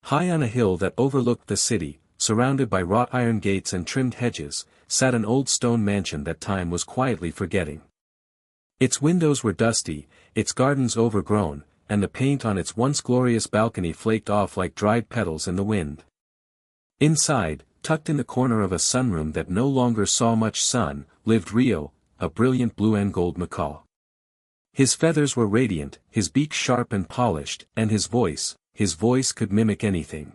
High on a hill that overlooked the city, surrounded by wrought iron gates and trimmed hedges, sat an old stone mansion that time was quietly forgetting. Its windows were dusty, its gardens overgrown, and the paint on its once glorious balcony flaked off like dried petals in the wind. Inside, tucked in the corner of a sunroom that no longer saw much sun, lived Rio, a brilliant blue and gold macaw. His feathers were radiant, his beak sharp and polished, and his voice could mimic anything.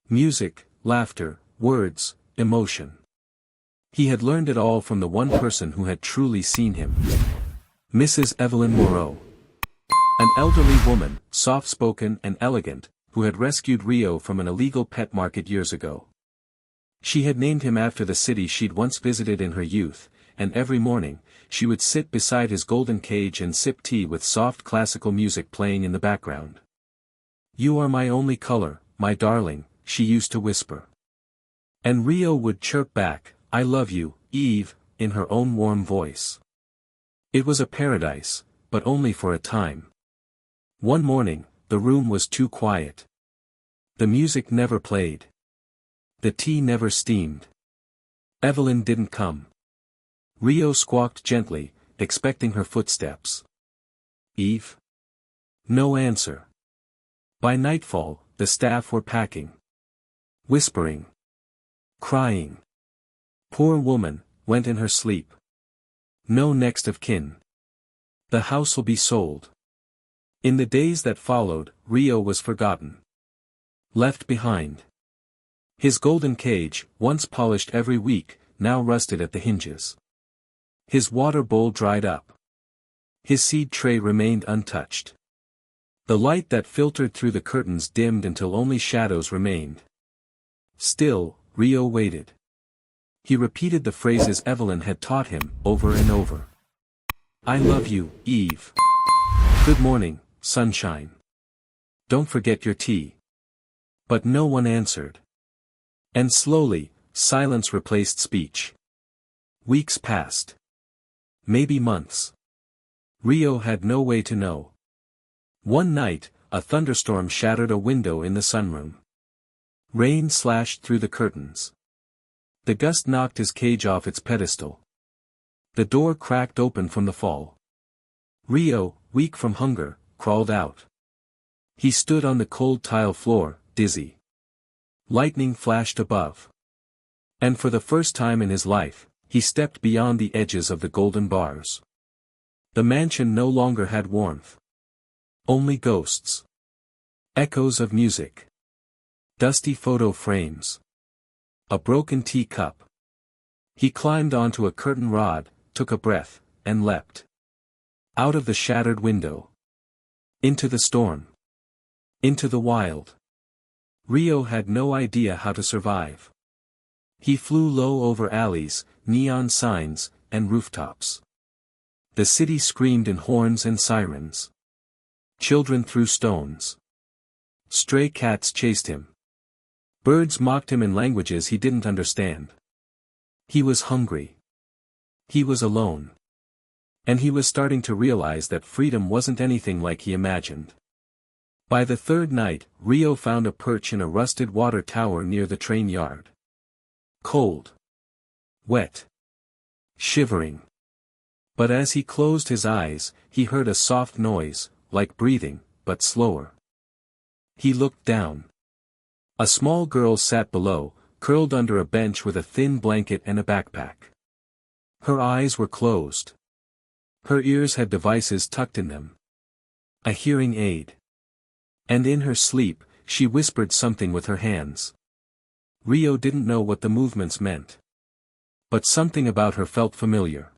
Music, laughter, words, emotion. He had learned it all from the one person who had truly seen him. Mrs. Evelyn Moreau. An elderly woman, soft-spoken and elegant, who had rescued Rio from an illegal pet market years ago. She had named him after the city she'd once visited in her youth, and every morning, she would sit beside his golden cage and sip tea with soft classical music playing in the background. "You are my only color, my darling," she used to whisper. And Rio would chirp back, "I love you, Eve," in her own warm voice. It was a paradise, but only for a time. One morning, the room was too quiet. The music never played. The tea never steamed. Evelyn didn't come. Rio squawked gently, expecting her footsteps. "Eve?" No answer. By nightfall, the staff were packing. Whispering. Crying. Poor woman, went in her sleep. No next of kin. The house'll be sold. In the days that followed, Rio was forgotten. Left behind. His golden cage, once polished every week, now rusted at the hinges. His water bowl dried up. His seed tray remained untouched. The light that filtered through the curtains dimmed until only shadows remained. Still, Rio waited. He repeated the phrases Evelyn had taught him, over and over. "I love you, Eve. Good morning, sunshine. Don't forget your tea." But no one answered. And slowly, silence replaced speech. Weeks passed. Maybe months. Rio had no way to know. One night, a thunderstorm shattered a window in the sunroom. Rain slashed through the curtains. The gust knocked his cage off its pedestal. The door cracked open from the fall. Rio, weak from hunger, crawled out. He stood on the cold tile floor, dizzy. Lightning flashed above. And for the first time in his life, he stepped beyond the edges of the golden bars. The mansion no longer had warmth. Only ghosts. Echoes of music. Dusty photo frames. A broken teacup. He climbed onto a curtain rod, took a breath, and leapt. Out of the shattered window. Into the storm. Into the wild. Rio had no idea how to survive. He flew low over alleys, neon signs, and rooftops. The city screamed in horns and sirens. Children threw stones. Stray cats chased him. Birds mocked him in languages he didn't understand. He was hungry. He was alone. And he was starting to realize that freedom wasn't anything like he imagined. By the third night, Rio found a perch in a rusted water tower near the train yard. Cold. Wet. Shivering. But as he closed his eyes, he heard a soft noise, like breathing, but slower. He looked down. A small girl sat below, curled under a bench with a thin blanket and a backpack. Her eyes were closed. Her ears had devices tucked in them. A hearing aid. And in her sleep, she whispered something with her hands. Rio didn't know what the movements meant. But something about her felt familiar.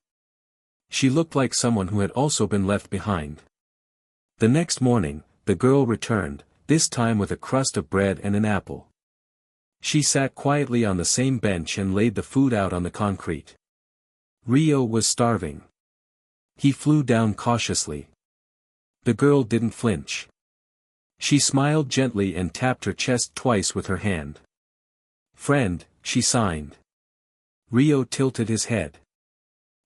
She looked like someone who had also been left behind. The next morning, the girl returned, this time with a crust of bread and an apple. She sat quietly on the same bench and laid the food out on the concrete. Rio was starving. He flew down cautiously. The girl didn't flinch. She smiled gently and tapped her chest twice with her hand. "Friend," she signed. Rio tilted his head.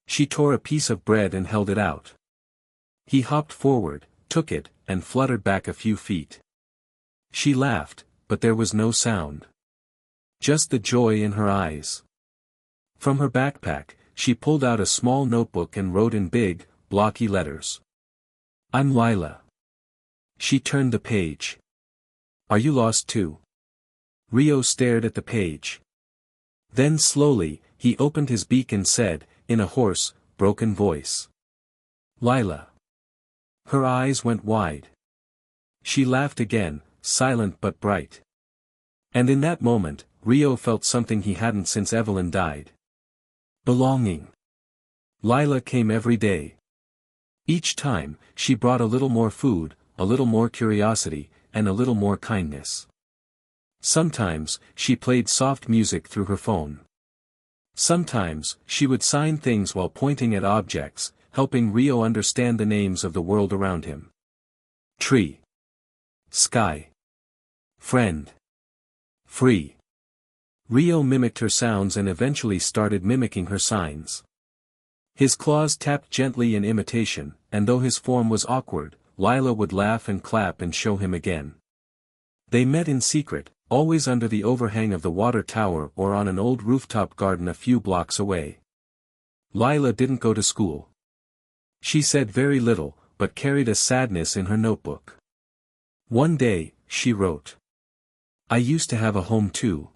She tore a piece of bread and held it out. He hopped forward, took it, and fluttered back a few feet. She laughed, but there was no sound. Just the joy in her eyes. From her backpack, she pulled out a small notebook and wrote in big, blocky letters. "I'm Lila." She turned the page. "Are you lost too?" Rio stared at the page. Then slowly, he opened his beak and said, in a hoarse, broken voice. "Lila." Her eyes went wide. She laughed again, silent but bright. And in that moment, Rio felt something he hadn't since Evelyn died. Belonging. Lila came every day. Each time, she brought a little more food, a little more curiosity, and a little more kindness. Sometimes, she played soft music through her phone. Sometimes, she would sign things while pointing at objects, helping Rio understand the names of the world around him. Tree. Sky. Friend. Free. Rio mimicked her sounds and eventually started mimicking her signs. His claws tapped gently in imitation, and though his form was awkward, Lila would laugh and clap and show him again. They met in secret, always under the overhang of the water tower or on an old rooftop garden a few blocks away. Lila didn't go to school. She said very little, but carried a sadness in her notebook. One day, she wrote, "I used to have a home too."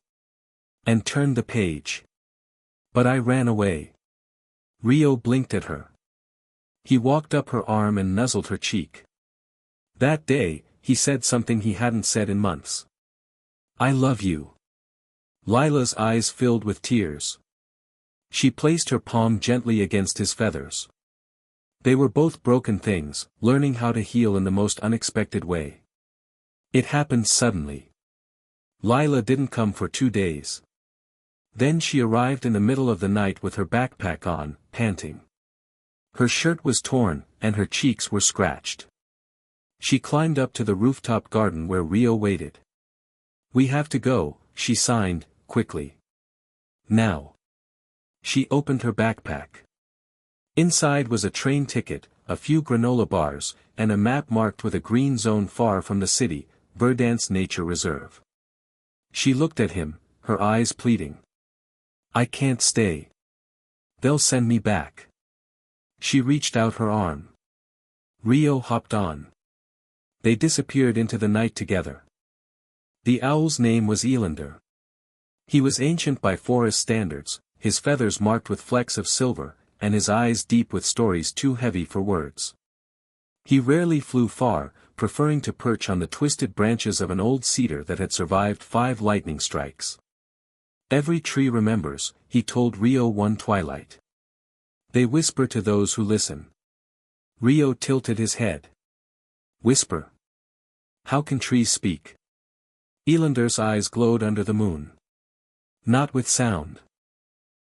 And turned the page. "But I ran away." Rio blinked at her. He walked up her arm and nuzzled her cheek. That day, he said something he hadn't said in months. "I love you." Lila's eyes filled with tears. She placed her palm gently against his feathers. They were both broken things, learning how to heal in the most unexpected way. It happened suddenly. Lila didn't come for 2 days. Then she arrived in the middle of the night with her backpack on, panting. Her shirt was torn, and her cheeks were scratched. She climbed up to the rooftop garden where Rio waited. "We have to go," she signed, quickly. "Now." She opened her backpack. Inside was a train ticket, a few granola bars, and a map marked with a green zone far from the city, Verdance Nature Reserve. She looked at him, her eyes pleading. "I can't stay. They'll send me back." She reached out her arm. Rio hopped on. They disappeared into the night together. The owl's name was Elander. He was ancient by forest standards, his feathers marked with flecks of silver, and his eyes deep with stories too heavy for words. He rarely flew far, preferring to perch on the twisted branches of an old cedar that had survived 5 lightning strikes. "Every tree remembers," he told Rio one twilight. "They whisper to those who listen." Rio tilted his head. "Whisper? How can trees speak?" Elander's eyes glowed under the moon. "Not with sound.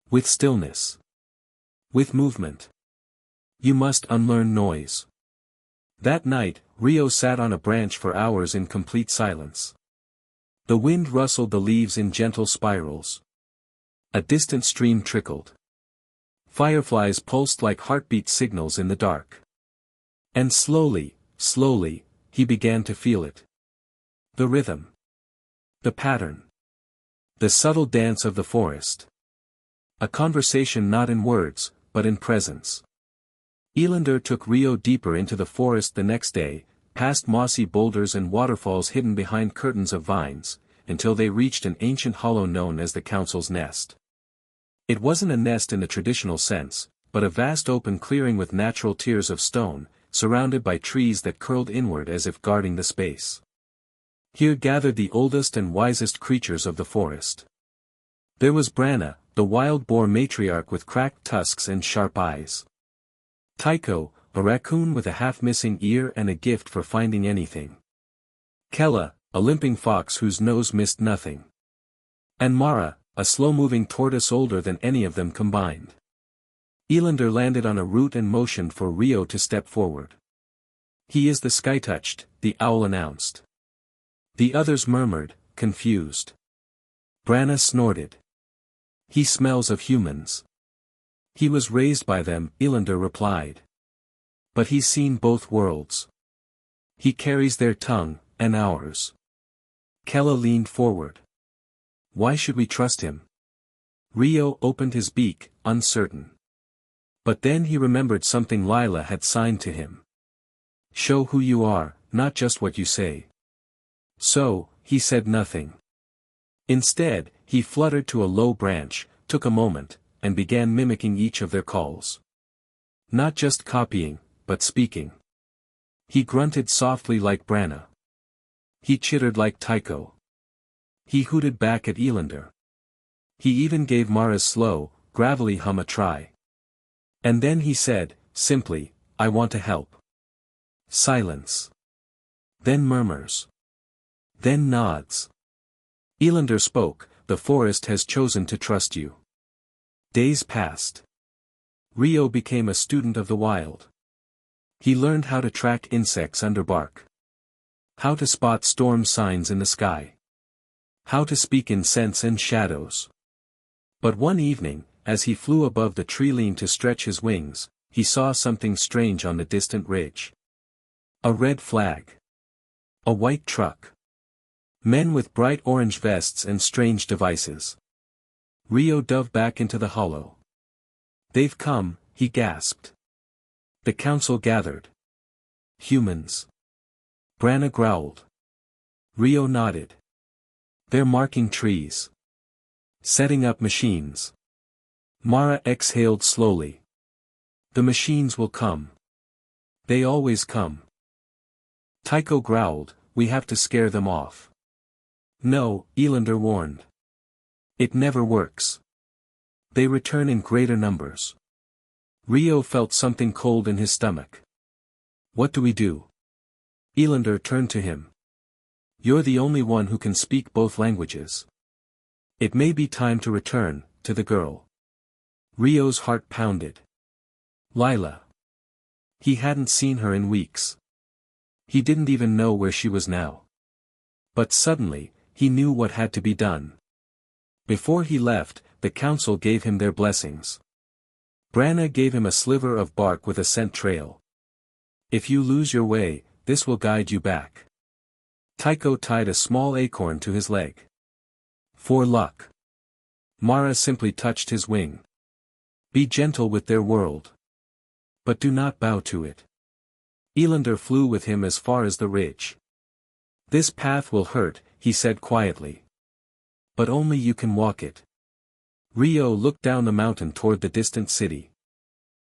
With stillness. With movement. You must unlearn noise." That night, Rio sat on a branch for hours in complete silence. The wind rustled the leaves in gentle spirals. A distant stream trickled. Fireflies pulsed like heartbeat signals in the dark. And slowly, slowly, he began to feel it. The rhythm. The pattern. The subtle dance of the forest. A conversation not in words, but in presence. Elander took Rio deeper into the forest the next day, past mossy boulders and waterfalls hidden behind curtains of vines, until they reached an ancient hollow known as the Council's Nest. It wasn't a nest in the traditional sense, but a vast open clearing with natural tiers of stone, surrounded by trees that curled inward as if guarding the space. Here gathered the oldest and wisest creatures of the forest. There was Branna, the wild boar matriarch with cracked tusks and sharp eyes. Tycho, a raccoon with a half-missing ear and a gift for finding anything. Kella, a limping fox whose nose missed nothing. And Mara, a slow-moving tortoise older than any of them combined. Elander landed on a root and motioned for Rio to step forward. "He is the Skytouched," the owl announced. The others murmured, confused. Branna snorted. "He smells of humans." "He was raised by them," Elander replied. "But he's seen both worlds. He carries their tongue, and ours." Kella leaned forward. Why should we trust him? Rio opened his beak, uncertain. But then he remembered something Lila had signed to him. Show who you are, not just what you say. So, he said nothing. Instead, he fluttered to a low branch, took a moment, and began mimicking each of their calls. Not just copying, but speaking. He grunted softly like Branna. He chittered like Tycho. He hooted back at Elander. He even gave Mara's slow, gravelly hum a try. And then he said, simply, I want to help. Silence. Then murmurs. Then nods. Elander spoke, the forest has chosen to trust you. Days passed. Rio became a student of the wild. He learned how to track insects under bark. How to spot storm signs in the sky. How to speak in scents and shadows. But one evening, as he flew above the tree line to stretch his wings, he saw something strange on the distant ridge. A red flag. A white truck. Men with bright orange vests and strange devices. Rio dove back into the hollow. They've come, he gasped. The council gathered. Humans. Branna growled. Rio nodded. They're marking trees. Setting up machines. Mara exhaled slowly. The machines will come. They always come. Tycho growled, we have to scare them off. No, Elander warned. It never works. They return in greater numbers. Rio felt something cold in his stomach. What do we do? Elander turned to him. You're the only one who can speak both languages. It may be time to return, to the girl. Rio's heart pounded. Lila. He hadn't seen her in weeks. He didn't even know where she was now. But suddenly, he knew what had to be done. Before he left, the council gave him their blessings. Branna gave him a sliver of bark with a scent trail. If you lose your way, this will guide you back. Tycho tied a small acorn to his leg. For luck. Mara simply touched his wing. Be gentle with their world. But do not bow to it. Elander flew with him as far as the ridge. This path will hurt, he said quietly. But only you can walk it. Rio looked down the mountain toward the distant city.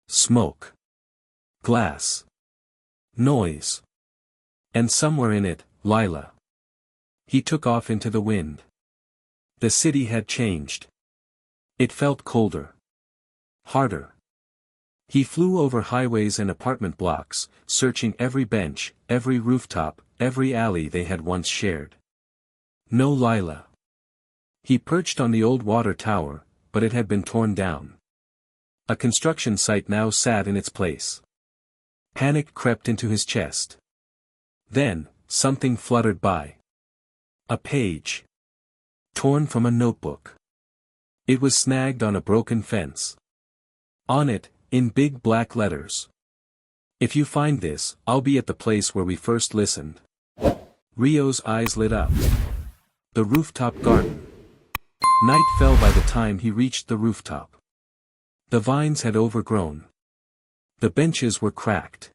Smoke. Glass. Noise. And somewhere in it, Lila. He took off into the wind. The city had changed. It felt colder. Harder. He flew over highways and apartment blocks, searching every bench, every rooftop, every alley they had once shared. No Lila. He perched on the old water tower, but it had been torn down. A construction site now sat in its place. Panic crept into his chest. Then, something fluttered by. A page. Torn from a notebook. It was snagged on a broken fence. On it, in big black letters. If you find this, I'll be at the place where we first listened. Rio's eyes lit up. The rooftop garden. Night fell by the time he reached the rooftop. The vines had overgrown. The benches were cracked.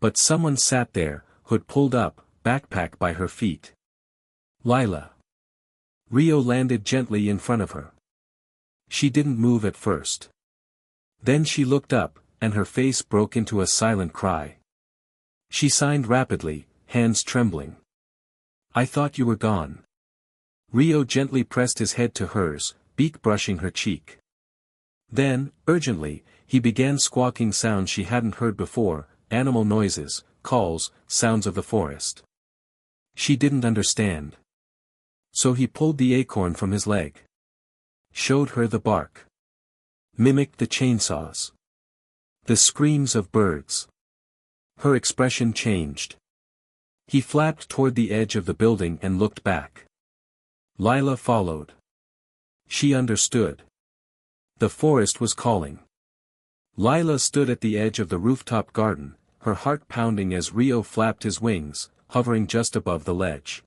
But someone sat there, hood pulled up, backpack by her feet. Lila. Rio landed gently in front of her. She didn't move at first. Then she looked up, and her face broke into a silent cry. She signed rapidly, hands trembling. I thought you were gone. Rio gently pressed his head to hers, beak brushing her cheek. Then, urgently, he began squawking sounds she hadn't heard before, animal noises, calls, sounds of the forest. She didn't understand. So he pulled the acorn from his leg. Showed her the bark. Mimicked the chainsaws. The screams of birds. Her expression changed. He flapped toward the edge of the building and looked back. Lila followed. She understood. The forest was calling. Lila stood at the edge of the rooftop garden, her heart pounding as Rio flapped his wings, hovering just above the ledge.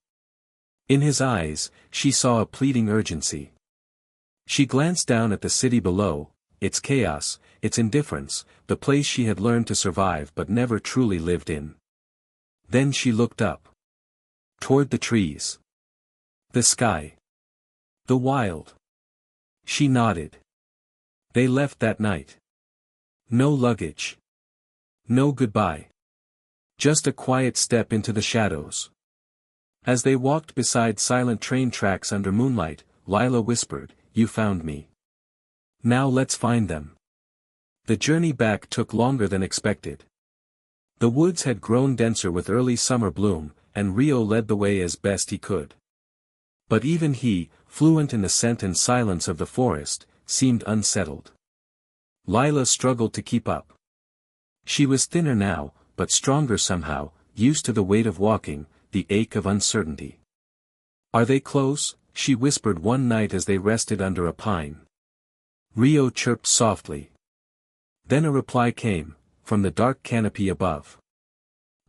In his eyes, she saw a pleading urgency. She glanced down at the city below, its chaos, its indifference, the place she had learned to survive but never truly lived in. Then she looked up. Toward the trees. The sky. The wild. She nodded. They left that night. No luggage. No goodbye. Just a quiet step into the shadows. As they walked beside silent train tracks under moonlight, Lila whispered, "You found me. Now let's find them." The journey back took longer than expected. The woods had grown denser with early summer bloom, and Rio led the way as best he could. But even he, fluent in the scent and silence of the forest, seemed unsettled. Lila struggled to keep up. She was thinner now, but stronger somehow, used to the weight of walking, the ache of uncertainty. "Are they close?" she whispered one night as they rested under a pine. Rio chirped softly. Then a reply came, from the dark canopy above.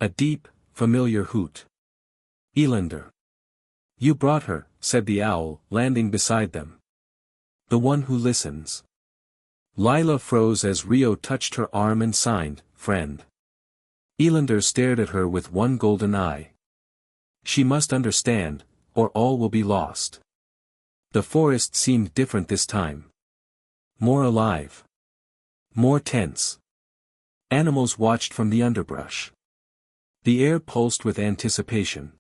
A deep, familiar hoot. "Elander." "You brought her," said the owl, landing beside them. "The one who listens." Lila froze as Rio touched her arm and signed, "Friend." Elander stared at her with one golden eye. She must understand, or all will be lost. The forest seemed different this time. More alive. More tense. Animals watched from the underbrush. The air pulsed with anticipation.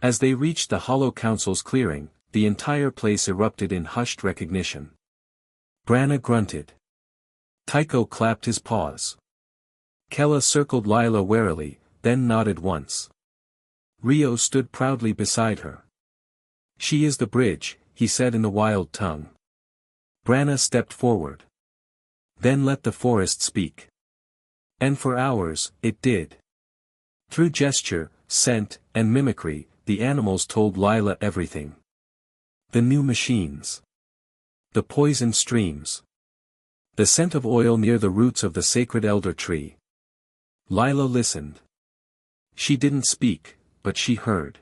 As they reached the Hollow Council's clearing, the entire place erupted in hushed recognition. Branna grunted. Tycho clapped his paws. Kella circled Lila warily, then nodded once. Rio stood proudly beside her. "She is the bridge," he said in the wild tongue. Branna stepped forward. "Then let the forest speak." And for hours, it did. Through gesture, scent, and mimicry, the animals told Lila everything. The new machines. The poisoned streams. The scent of oil near the roots of the sacred elder tree. Lila listened. She didn't speak, but she heard.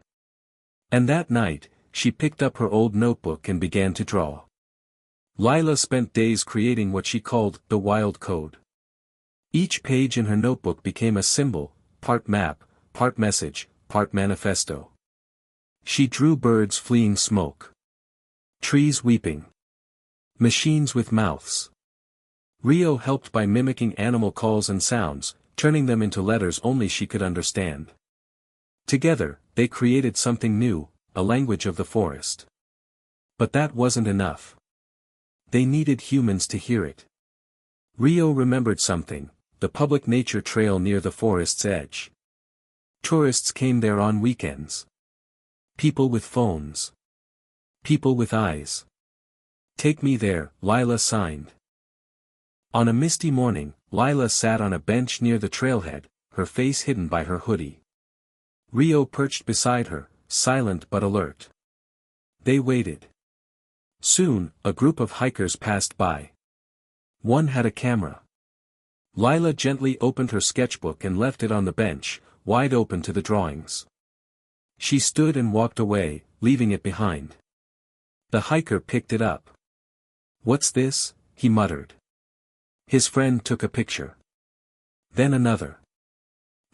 And that night, she picked up her old notebook and began to draw. Lila spent days creating what she called the wild code. Each page in her notebook became a symbol, part map, part message, part manifesto. She drew birds fleeing smoke. Trees weeping. Machines with mouths. Rio helped by mimicking animal calls and sounds, turning them into letters only she could understand. Together, they created something new, a language of the forest. But that wasn't enough. They needed humans to hear it. Rio remembered something, the public nature trail near the forest's edge. Tourists came there on weekends. People with phones. People with eyes. "Take me there," Lila signed. On a misty morning, Lila sat on a bench near the trailhead, her face hidden by her hoodie. Rio perched beside her, silent but alert. They waited. Soon, a group of hikers passed by. One had a camera. Lila gently opened her sketchbook and left it on the bench, wide open to the drawings. She stood and walked away, leaving it behind. The hiker picked it up. "What's this?" he muttered. His friend took a picture. Then another.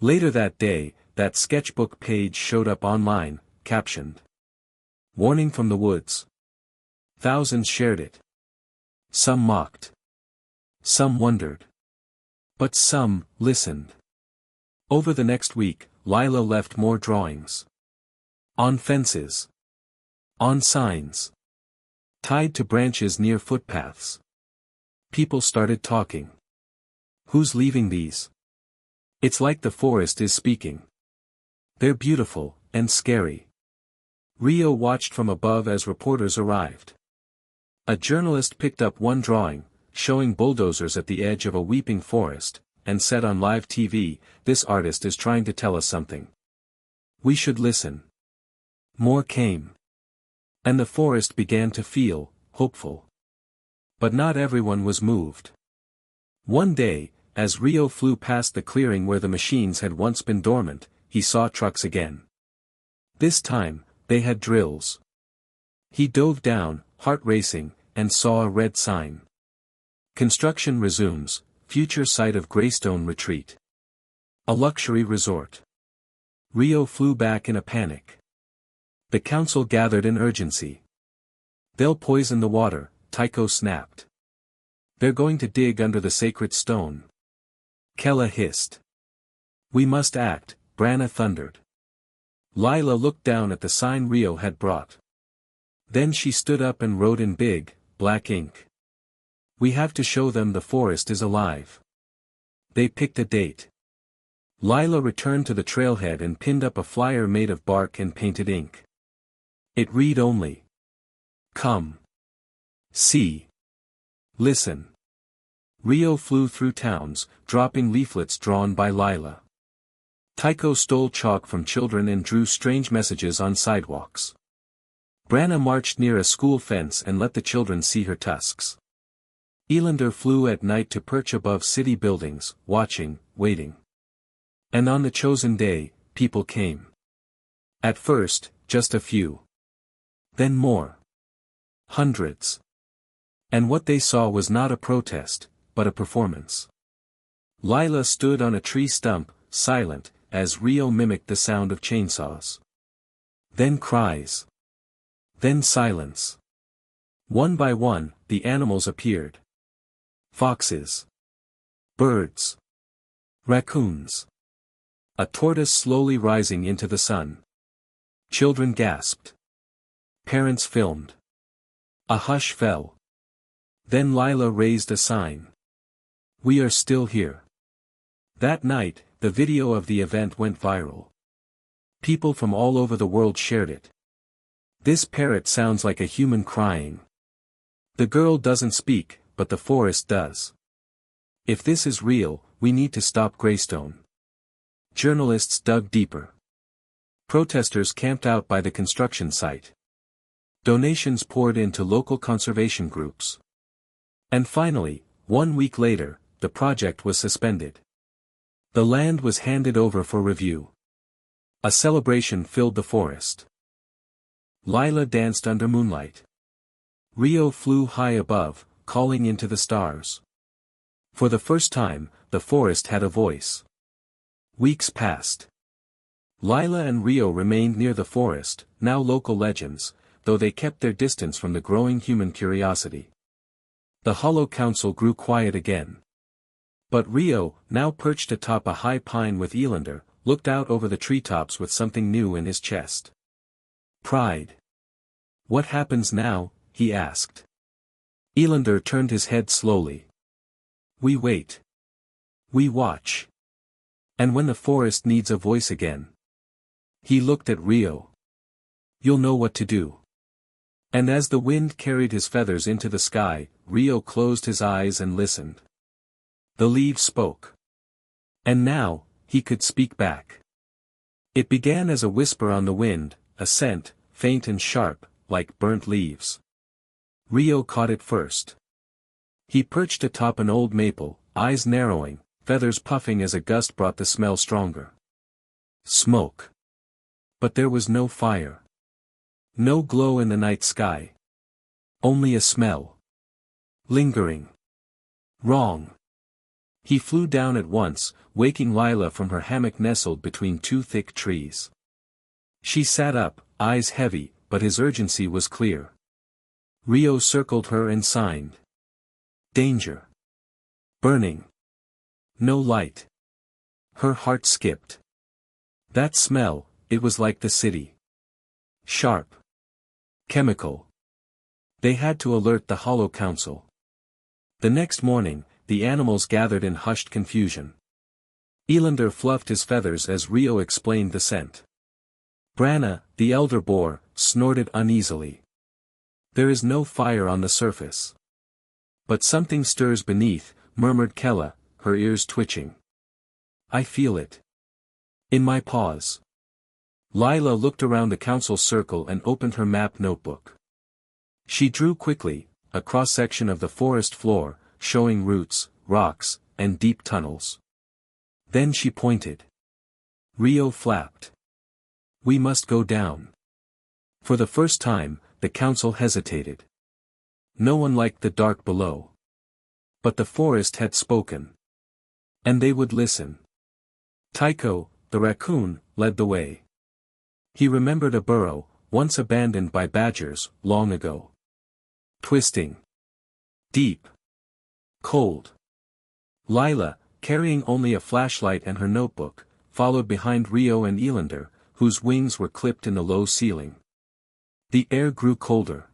Later that day, that sketchbook page showed up online, captioned. "Warning from the woods." Thousands shared it. Some mocked. Some wondered. But some listened. Over the next week, Lila left more drawings. On fences. On signs. Tied to branches near footpaths. People started talking. "Who's leaving these? It's like the forest is speaking. They're beautiful, and scary." Rio watched from above as reporters arrived. A journalist picked up one drawing, showing bulldozers at the edge of a weeping forest, and said on live TV, "This artist is trying to tell us something. We should listen." More came. And the forest began to feel hopeful. But not everyone was moved. One day, as Rio flew past the clearing where the machines had once been dormant, he saw trucks again. This time, They had drills. He dove down, heart racing, and saw a red sign. Construction resumes, future site of Greystone Retreat. A luxury resort. Rio flew back in a panic. The council gathered in urgency. They'll poison the water, Tycho snapped. They're going to dig under the sacred stone. Kella hissed. We must act, Branna thundered. Lila looked down at the sign Rio had brought. Then she stood up and wrote in big, black ink. We have to show them the forest is alive. They picked a date. Lila returned to the trailhead and pinned up a flyer made of bark and painted ink. It read only. Come. See. Listen. Rio flew through towns, dropping leaflets drawn by Lila. Tycho stole chalk from children and drew strange messages on sidewalks. Branna marched near a school fence and let the children see her tusks. Elander flew at night to perch above city buildings, watching, waiting. And on the chosen day, people came. At first, just a few. Then more. Hundreds. And what they saw was not a protest, but a performance. Lila stood on a tree stump, silent, as Rio mimicked the sound of chainsaws. Then cries. Then silence. One by one, the animals appeared. Foxes. Birds. Raccoons. A tortoise slowly rising into the sun. Children gasped. Parents filmed. A hush fell. Then Lila raised a sign. We are still here. That night, the video of the event went viral. People from all over the world shared it. This parrot sounds like a human crying. The girl doesn't speak, but the forest does. If this is real, we need to stop Greystone. Journalists dug deeper. Protesters camped out by the construction site. Donations poured into local conservation groups. And finally, 1 week later, the project was suspended. The land was handed over for review. A celebration filled the forest. Lila danced under moonlight. Rio flew high above, calling into the stars. For the first time, the forest had a voice. Weeks passed. Lila and Rio remained near the forest, now local legends, though they kept their distance from the growing human curiosity. The Hollow Council grew quiet again. But Rio, now perched atop a high pine with Elander, looked out over the treetops with something new in his chest. Pride. What happens now? He asked. Elander turned his head slowly. We wait. We watch. And when the forest needs a voice again. He looked at Rio. You'll know what to do. And as the wind carried his feathers into the sky, Rio closed his eyes and listened. The leaves spoke. And now, he could speak back. It began as a whisper on the wind, a scent, faint and sharp, like burnt leaves. Rio caught it first. He perched atop an old maple, eyes narrowing, feathers puffing as a gust brought the smell stronger. Smoke. But there was no fire. No glow in the night sky. Only a smell. Lingering. Wrong. He flew down at once, waking Lila from her hammock nestled between two thick trees. She sat up, eyes heavy, but his urgency was clear. Rio circled her and signed. Danger. Burning. No light. Her heart skipped. That smell, it was like the city. Sharp. Chemical. They had to alert the Hollow Council. The next morning, the animals gathered in hushed confusion. Elander fluffed his feathers as Rio explained the scent. Branna, the elder boar, snorted uneasily. There is no fire on the surface. But something stirs beneath, murmured Kella, her ears twitching. I feel it. In my paws. Lila looked around the council circle and opened her map notebook. She drew quickly, a cross-section of the forest floor, showing roots, rocks, and deep tunnels. Then she pointed. Rio flapped. We must go down. For the first time, the council hesitated. No one liked the dark below. But the forest had spoken. And they would listen. Tycho, the raccoon, led the way. He remembered a burrow, once abandoned by badgers, long ago. Twisting. Deep. Cold. Lila, carrying only a flashlight and her notebook, followed behind Rio and Elander, whose wings were clipped in the low ceiling. The air grew colder.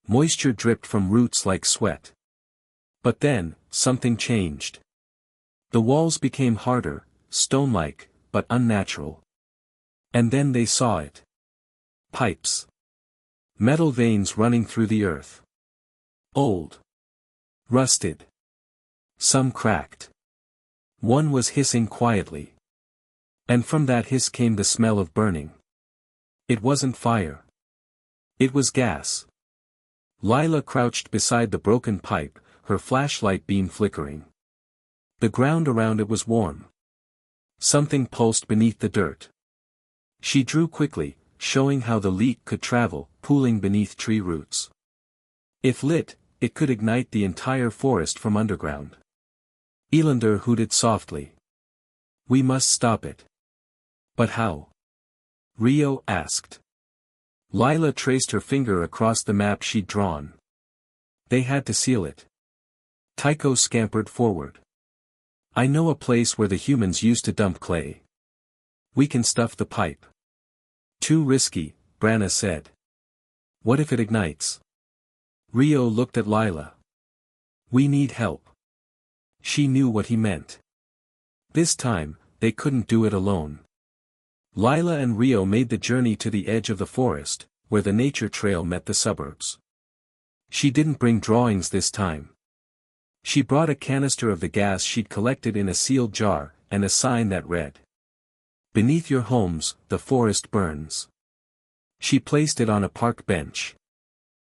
Moisture dripped from roots like sweat. But then, something changed. The walls became harder, stone-like, but unnatural. And then they saw it. Pipes. Metal veins running through the earth. Old. Rusted. Some cracked. One was hissing quietly. And from that hiss came the smell of burning. It wasn't fire. It was gas. Lila crouched beside the broken pipe, her flashlight beam flickering. The ground around it was warm. Something pulsed beneath the dirt. She drew quickly, showing how the leak could travel, pooling beneath tree roots. If lit, it could ignite the entire forest from underground. Elander hooted softly. "We must stop it." "But how?" Rio asked. Lila traced her finger across the map she'd drawn. "They had to seal it." Tycho scampered forward. "I know a place where the humans used to dump clay. We can stuff the pipe." "Too risky," Branna said. "What if it ignites?" Rio looked at Lila. "We need help." She knew what he meant. This time, they couldn't do it alone. Lila and Rio made the journey to the edge of the forest, where the nature trail met the suburbs. She didn't bring drawings this time. She brought a canister of the gas she'd collected in a sealed jar, and a sign that read, "Beneath your homes, the forest burns." She placed it on a park bench.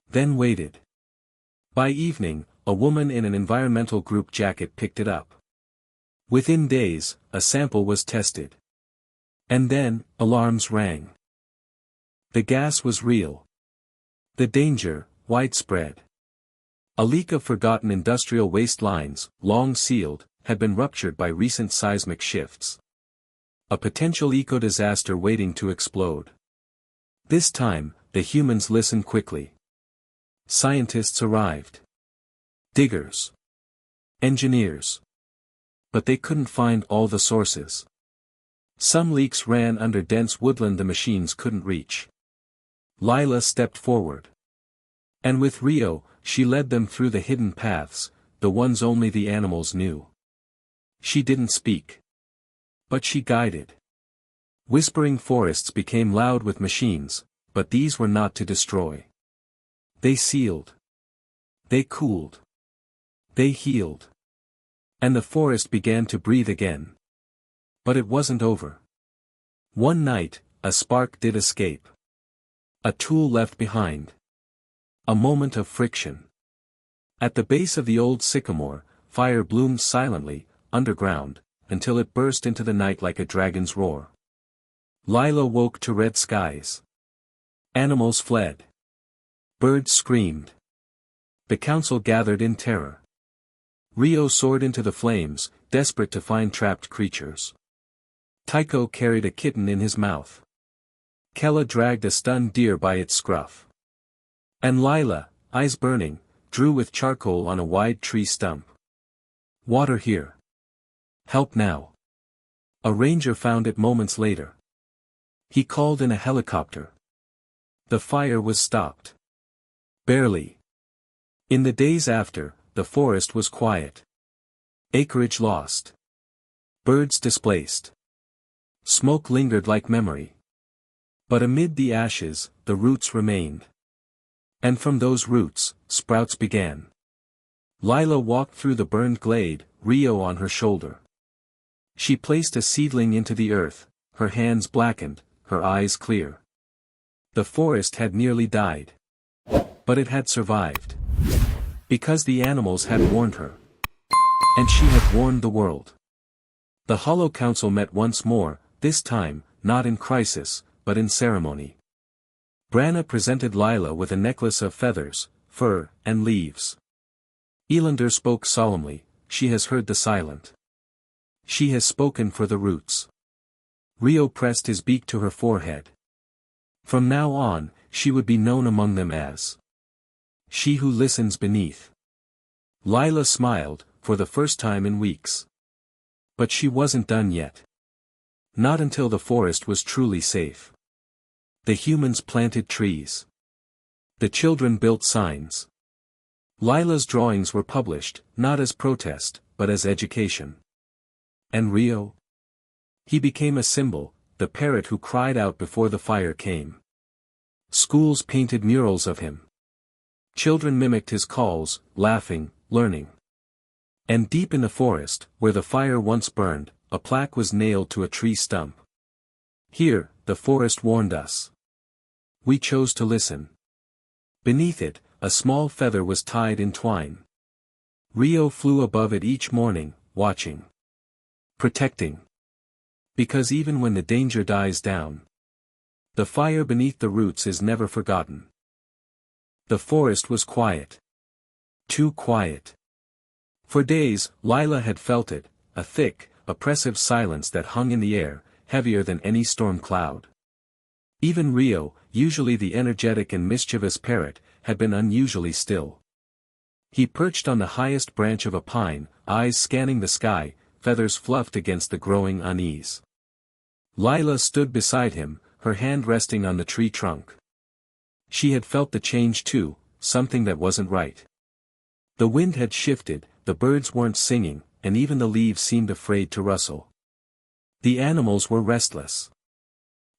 Then waited. By evening, a woman in an environmental group jacket picked it up. Within days, a sample was tested. And then, alarms rang. The gas was real. The danger, widespread. A leak of forgotten industrial waste lines, long sealed, had been ruptured by recent seismic shifts. A potential eco-disaster waiting to explode. This time, the humans listened quickly. Scientists arrived. Diggers. Engineers. But they couldn't find all the sources. Some leaks ran under dense woodland the machines couldn't reach. Lila stepped forward. And with Rio, she led them through the hidden paths, the ones only the animals knew. She didn't speak. But she guided. Whispering forests became loud with machines, but these were not to destroy. They sealed. They cooled. They healed. And the forest began to breathe again. But it wasn't over. One night, a spark did escape. A tool left behind. A moment of friction. At the base of the old sycamore, fire bloomed silently, underground, until it burst into the night like a dragon's roar. Lila woke to red skies. Animals fled. Birds screamed. The council gathered in terror. Rio soared into the flames, desperate to find trapped creatures. Tycho carried a kitten in his mouth. Kella dragged a stunned deer by its scruff. And Lila, eyes burning, drew with charcoal on a wide tree stump. "Water here. Help now." A ranger found it moments later. He called in a helicopter. The fire was stopped. Barely. In the days after, the forest was quiet. Acreage lost. Birds displaced. Smoke lingered like memory. But amid the ashes, the roots remained. And from those roots, sprouts began. Lila walked through the burned glade, Rio on her shoulder. She placed a seedling into the earth, her hands blackened, her eyes clear. The forest had nearly died. But it had survived. Because the animals had warned her. And she had warned the world. The Hollow Council met once more, this time, not in crisis, but in ceremony. Branna presented Lila with a necklace of feathers, fur, and leaves. Elander spoke solemnly, "She has heard the silent. She has spoken for the roots." Rio pressed his beak to her forehead. From now on, she would be known among them as she who listens beneath. Lila smiled, for the first time in weeks. But she wasn't done yet. Not until the forest was truly safe. The humans planted trees. The children built signs. Lila's drawings were published, not as protest, but as education. And Rio? He became a symbol, the parrot who cried out before the fire came. Schools painted murals of him. Children mimicked his calls, laughing, learning. And deep in the forest, where the fire once burned, a plaque was nailed to a tree stump. "Here, the forest warned us. We chose to listen." Beneath it, a small feather was tied in twine. Rio flew above it each morning, watching. Protecting. Because even when the danger dies down, the fire beneath the roots is never forgotten. The forest was quiet. Too quiet. For days, Lila had felt it, a thick, oppressive silence that hung in the air, heavier than any storm cloud. Even Rio, usually the energetic and mischievous parrot, had been unusually still. He perched on the highest branch of a pine, eyes scanning the sky, feathers fluffed against the growing unease. Lila stood beside him, her hand resting on the tree trunk. She had felt the change too, something that wasn't right. The wind had shifted, the birds weren't singing, and even the leaves seemed afraid to rustle. The animals were restless.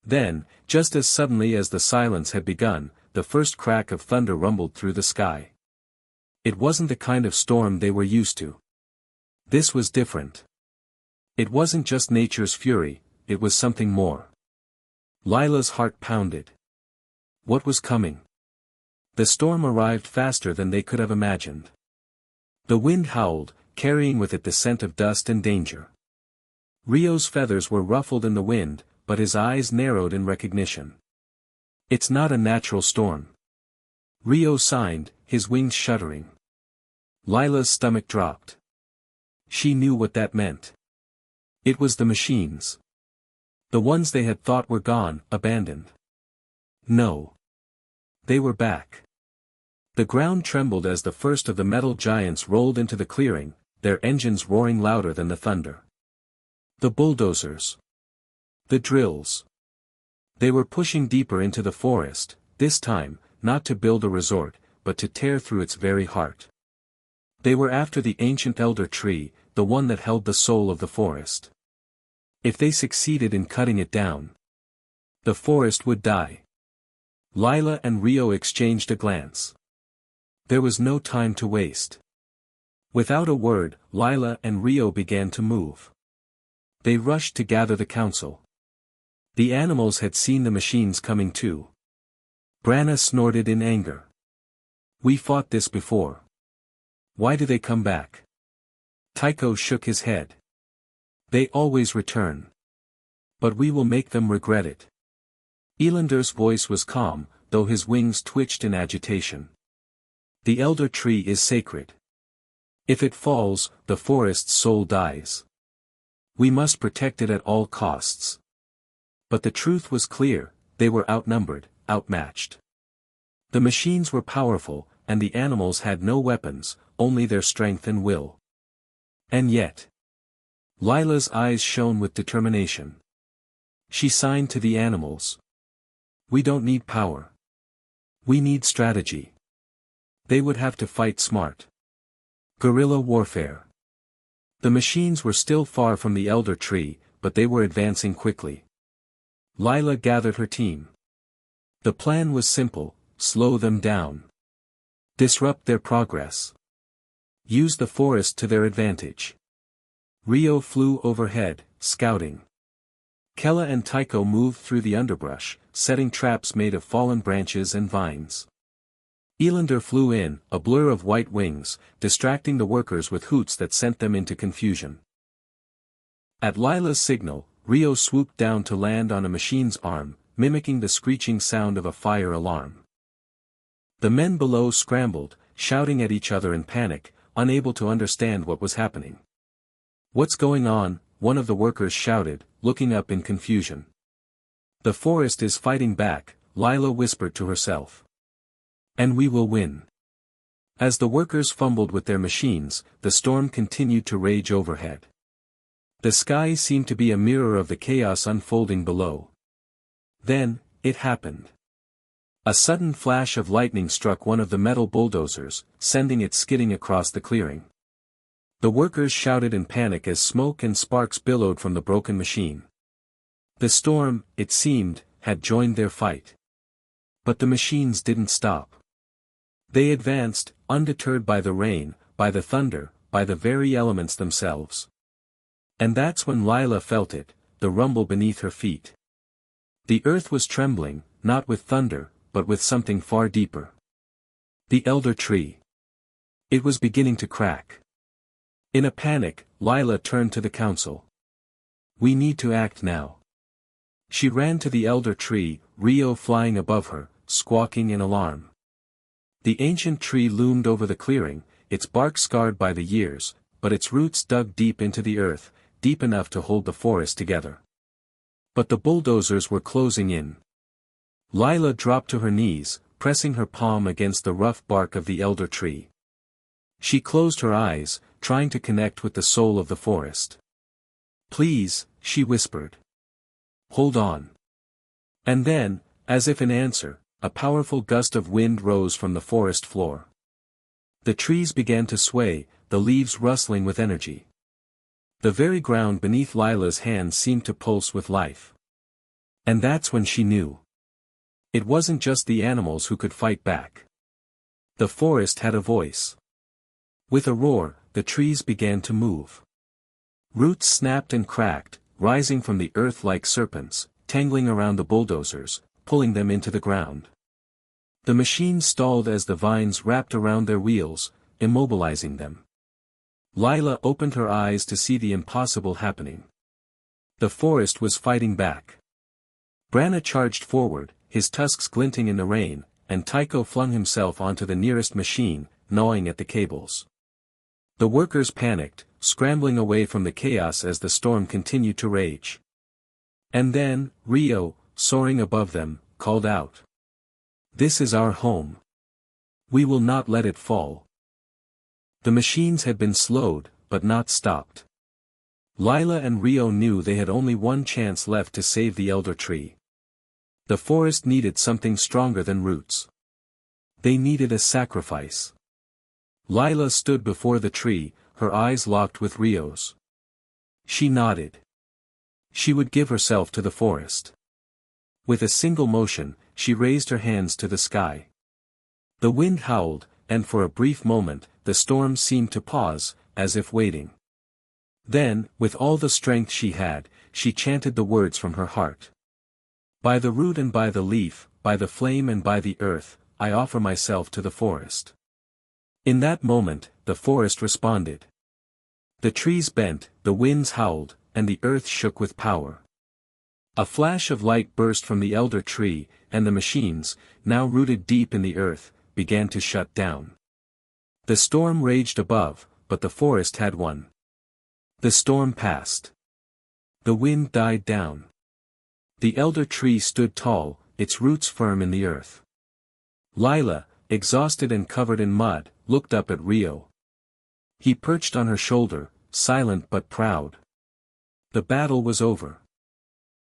Then, just as suddenly as the silence had begun, the first crack of thunder rumbled through the sky. It wasn't the kind of storm they were used to. This was different. It wasn't just nature's fury, it was something more. Lila's heart pounded. What was coming? The storm arrived faster than they could have imagined. The wind howled, carrying with it the scent of dust and danger. Rio's feathers were ruffled in the wind, but his eyes narrowed in recognition. "It's not a natural storm." Rio signed, his wings shuddering. Lila's stomach dropped. She knew what that meant. It was the machines. The ones they had thought were gone, abandoned. No. They were back. The ground trembled as the first of the metal giants rolled into the clearing, their engines roaring louder than the thunder. The bulldozers. The drills. They were pushing deeper into the forest, this time, not to build a resort, but to tear through its very heart. They were after the ancient elder tree, the one that held the soul of the forest. If they succeeded in cutting it down, the forest would die. Lila and Rio exchanged a glance. There was no time to waste. Without a word, Lila and Rio began to move. They rushed to gather the council. The animals had seen the machines coming too. Branna snorted in anger. "We fought this before. Why do they come back?" Tycho shook his head. "They always return. But we will make them regret it." Elander's voice was calm, though his wings twitched in agitation. "The elder tree is sacred. If it falls, the forest's soul dies. We must protect it at all costs." But the truth was clear, they were outnumbered, outmatched. The machines were powerful, and the animals had no weapons, only their strength and will. And yet, Lila's eyes shone with determination. She signed to the animals. "We don't need power. We need strategy." They would have to fight smart. Guerrilla warfare. The machines were still far from the elder tree, but they were advancing quickly. Lila gathered her team. The plan was simple: slow them down. Disrupt their progress. Use the forest to their advantage. Rio flew overhead, scouting. Kella and Tycho moved through the underbrush, setting traps made of fallen branches and vines. Elander flew in, a blur of white wings, distracting the workers with hoots that sent them into confusion. At Lila's signal, Rio swooped down to land on a machine's arm, mimicking the screeching sound of a fire alarm. The men below scrambled, shouting at each other in panic, unable to understand what was happening. "What's going on?" one of the workers shouted, looking up in confusion. "The forest is fighting back," Lila whispered to herself. "And we will win." As the workers fumbled with their machines, the storm continued to rage overhead. The sky seemed to be a mirror of the chaos unfolding below. Then, it happened. A sudden flash of lightning struck one of the metal bulldozers, sending it skidding across the clearing. The workers shouted in panic as smoke and sparks billowed from the broken machine. The storm, it seemed, had joined their fight. But the machines didn't stop. They advanced, undeterred by the rain, by the thunder, by the very elements themselves. And that's when Lila felt it, the rumble beneath her feet. The earth was trembling, not with thunder, but with something far deeper. The elder tree. It was beginning to crack. In a panic, Lila turned to the council. "We need to act now." She ran to the elder tree, Rio flying above her, squawking in alarm. The ancient tree loomed over the clearing, its bark scarred by the years, but its roots dug deep into the earth, deep enough to hold the forest together. But the bulldozers were closing in. Lila dropped to her knees, pressing her palm against the rough bark of the elder tree. She closed her eyes, trying to connect with the soul of the forest. "Please," she whispered. "Hold on." And then, as if in answer, a powerful gust of wind rose from the forest floor. The trees began to sway, the leaves rustling with energy. The very ground beneath Lila's hands seemed to pulse with life. And that's when she knew. It wasn't just the animals who could fight back. The forest had a voice. With a roar, the trees began to move. Roots snapped and cracked, rising from the earth like serpents, tangling around the bulldozers, pulling them into the ground. The machines stalled as the vines wrapped around their wheels, immobilizing them. Lila opened her eyes to see the impossible happening. The forest was fighting back. Branna charged forward, his tusks glinting in the rain, and Tycho flung himself onto the nearest machine, gnawing at the cables. The workers panicked, scrambling away from the chaos as the storm continued to rage. And then, Rio, soaring above them, called out. "This is our home. We will not let it fall." The machines had been slowed, but not stopped. Lila and Rio knew they had only one chance left to save the elder tree. The forest needed something stronger than roots. They needed a sacrifice. Lila stood before the tree, her eyes locked with Rio's. She nodded. She would give herself to the forest. With a single motion, she raised her hands to the sky. The wind howled, and for a brief moment, the storm seemed to pause, as if waiting. Then, with all the strength she had, she chanted the words from her heart. "By the root and by the leaf, by the flame and by the earth, I offer myself to the forest." In that moment, the forest responded. The trees bent, the winds howled, and the earth shook with power. A flash of light burst from the elder tree, and the machines, now rooted deep in the earth, began to shut down. The storm raged above, but the forest had won. The storm passed. The wind died down. The elder tree stood tall, its roots firm in the earth. Lila, exhausted and covered in mud, looked up at Rio. He perched on her shoulder, silent but proud. The battle was over.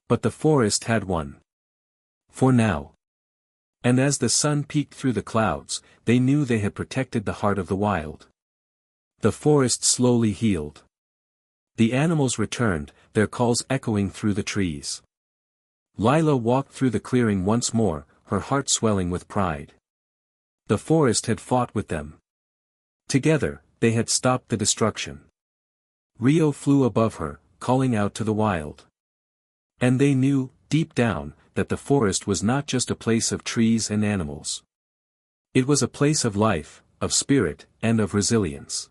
But the forest had won. For now. And as the sun peeked through the clouds, they knew they had protected the heart of the wild. The forest slowly healed. The animals returned, their calls echoing through the trees. Lila walked through the clearing once more, her heart swelling with pride. The forest had fought with them. Together, they had stopped the destruction. Rio flew above her, calling out to the wild. And they knew, deep down, that the forest was not just a place of trees and animals. It was a place of life, of spirit, and of resilience.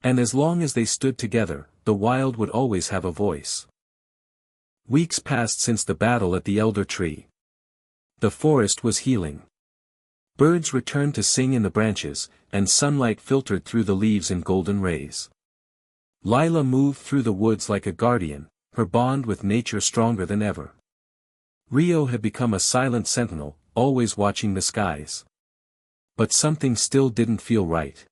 And as long as they stood together, the wild would always have a voice. Weeks passed since the battle at the elder tree. The forest was healing. Birds returned to sing in the branches, and sunlight filtered through the leaves in golden rays. Lila moved through the woods like a guardian, her bond with nature stronger than ever. Rio had become a silent sentinel, always watching the skies. But something still didn't feel right.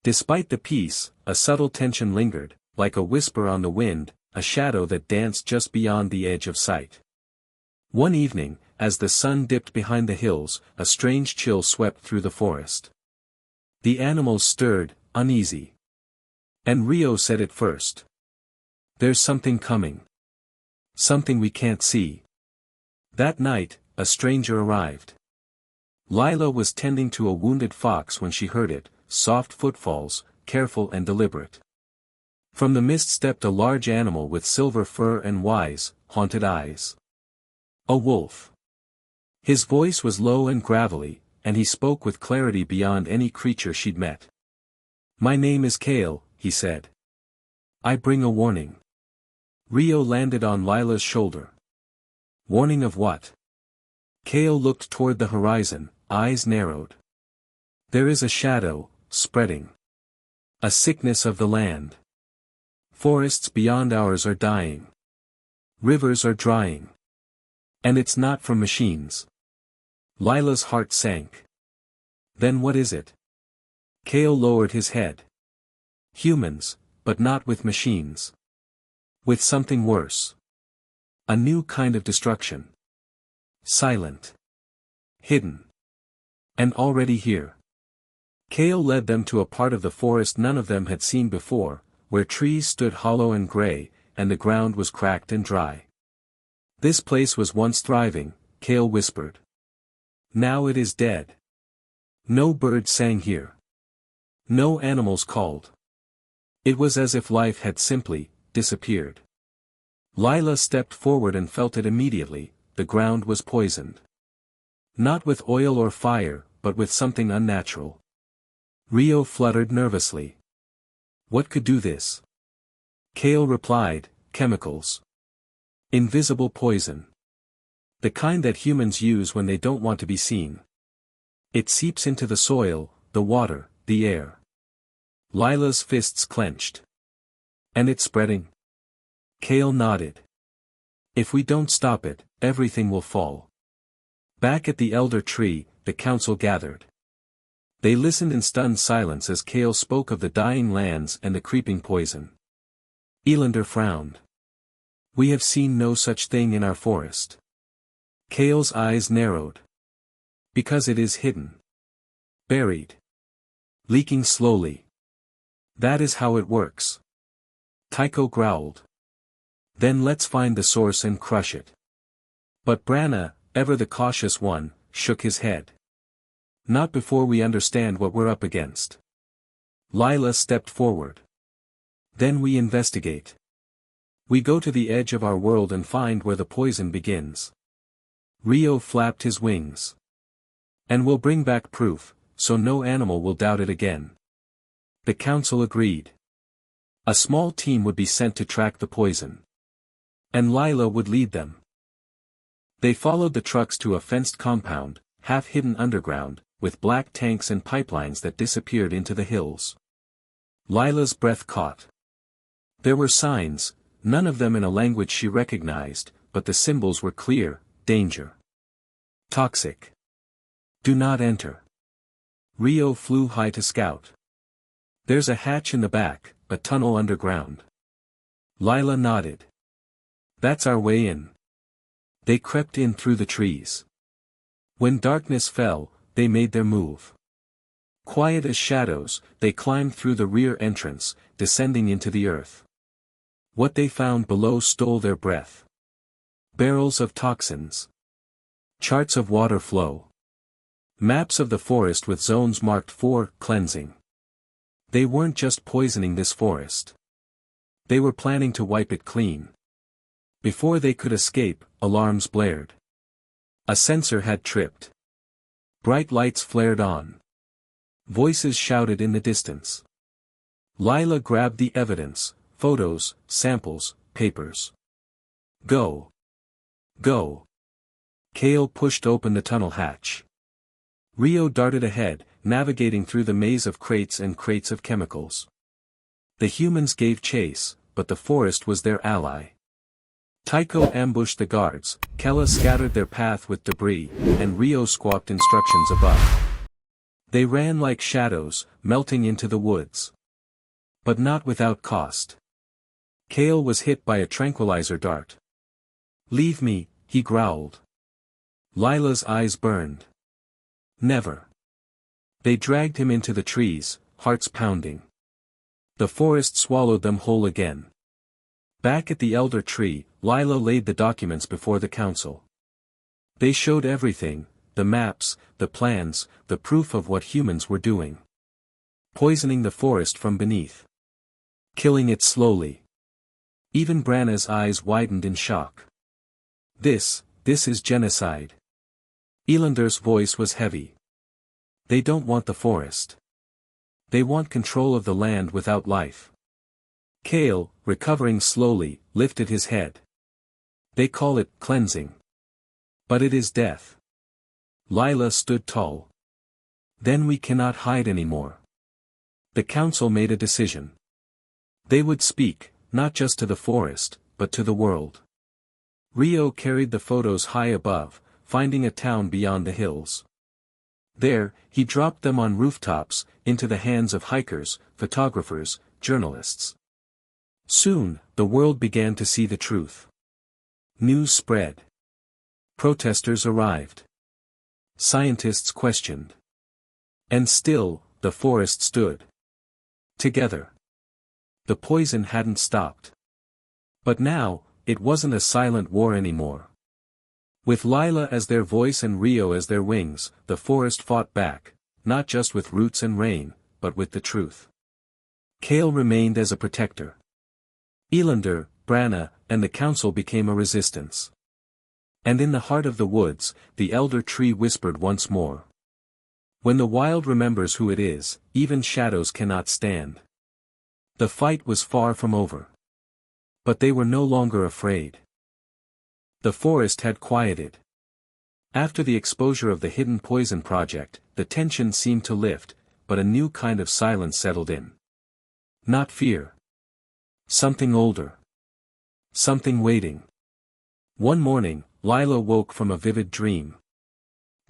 Despite the peace, a subtle tension lingered, like a whisper on the wind, a shadow that danced just beyond the edge of sight. One evening, as the sun dipped behind the hills, a strange chill swept through the forest. The animals stirred, uneasy. And Rio said it first. "There's something coming. Something we can't see." That night, a stranger arrived. Lila was tending to a wounded fox when she heard it, soft footfalls, careful and deliberate. From the mist stepped a large animal with silver fur and wise, haunted eyes. A wolf. His voice was low and gravelly, and he spoke with clarity beyond any creature she'd met. "My name is Kale," he said. "I bring a warning." Rio landed on Lila's shoulder. "Warning of what?" Kale looked toward the horizon, eyes narrowed. "There is a shadow, spreading. A sickness of the land. Forests beyond ours are dying. Rivers are drying. And it's not from machines." Lila's heart sank. "Then what is it?" Kale lowered his head. "Humans, but not with machines. With something worse. A new kind of destruction. Silent. Hidden. And already here." Kale led them to a part of the forest none of them had seen before, where trees stood hollow and gray, and the ground was cracked and dry. "This place was once thriving," Kale whispered. "Now it is dead. No birds sang here. No animals called. It was as if life had simply disappeared." Lila stepped forward and felt it immediately. The ground was poisoned. Not with oil or fire, but with something unnatural. Rio fluttered nervously. "What could do this?" Kale replied, "Chemicals. Invisible poison. The kind that humans use when they don't want to be seen. It seeps into the soil, the water, the air." Lila's fists clenched. "And it's spreading?" Kale nodded. "If we don't stop it, everything will fall." Back at the elder tree, the council gathered. They listened in stunned silence as Kale spoke of the dying lands and the creeping poison. Elander frowned. "We have seen no such thing in our forest." Kale's eyes narrowed. "Because it is hidden. Buried. Leaking slowly. That is how it works." Tycho growled. "Then let's find the source and crush it." But Branna, ever the cautious one, shook his head. "Not before we understand what we're up against." Lila stepped forward. "Then we investigate. We go to the edge of our world and find where the poison begins." Rio flapped his wings. "And we'll bring back proof, so no animal will doubt it again." The council agreed. A small team would be sent to track the poison. And Lila would lead them. They followed the trucks to a fenced compound, half hidden underground, with black tanks and pipelines that disappeared into the hills. Lila's breath caught. There were signs, none of them in a language she recognized, but the symbols were clear: danger. Toxic. Do not enter. Rio flew high to scout. There's a hatch in the back, a tunnel underground. Lila nodded. That's our way in. They crept in through the trees. When darkness fell, they made their move. Quiet as shadows, they climbed through the rear entrance, descending into the earth. What they found below stole their breath. Barrels of toxins. Charts of water flow. Maps of the forest with zones marked for cleansing. They weren't just poisoning this forest. They were planning to wipe it clean. Before they could escape, alarms blared. A sensor had tripped. Bright lights flared on. Voices shouted in the distance. Lila grabbed the evidence: photos, samples, papers. Go. Go. Kale pushed open the tunnel hatch. Rio darted ahead, navigating through the maze of crates and crates of chemicals. The humans gave chase, but the forest was their ally. Tycho ambushed the guards, Kella scattered their path with debris, and Rio squawked instructions above. They ran like shadows, melting into the woods. But not without cost. Kale was hit by a tranquilizer dart. "Leave me," he growled. Lila's eyes burned. "Never." They dragged him into the trees, hearts pounding. The forest swallowed them whole again. Back at the elder tree, Lila laid the documents before the council. They showed everything, the maps, the plans, the proof of what humans were doing. Poisoning the forest from beneath. Killing it slowly. Even Branna's eyes widened in shock. This is genocide. Elander's voice was heavy. They don't want the forest. They want control of the land without life. Kale, recovering slowly, lifted his head. They call it cleansing. But it is death. Lila stood tall. Then we cannot hide anymore. The council made a decision. They would speak, not just to the forest, but to the world. Rio carried the photos high above, finding a town beyond the hills. There, he dropped them on rooftops, into the hands of hikers, photographers, journalists. Soon, the world began to see the truth. News spread. Protesters arrived. Scientists questioned. And still, the forest stood. Together. The poison hadn't stopped. But now, it wasn't a silent war anymore. With Lila as their voice and Rio as their wings, the forest fought back, not just with roots and rain, but with the truth. Kale remained as a protector. Elander, Branna, and the council became a resistance. And in the heart of the woods, the elder tree whispered once more. When the wild remembers who it is, even shadows cannot stand. The fight was far from over. But they were no longer afraid. The forest had quieted. After the exposure of the hidden poison project, the tension seemed to lift, but a new kind of silence settled in. Not fear. Something older. Something waiting. One morning, Lila woke from a vivid dream.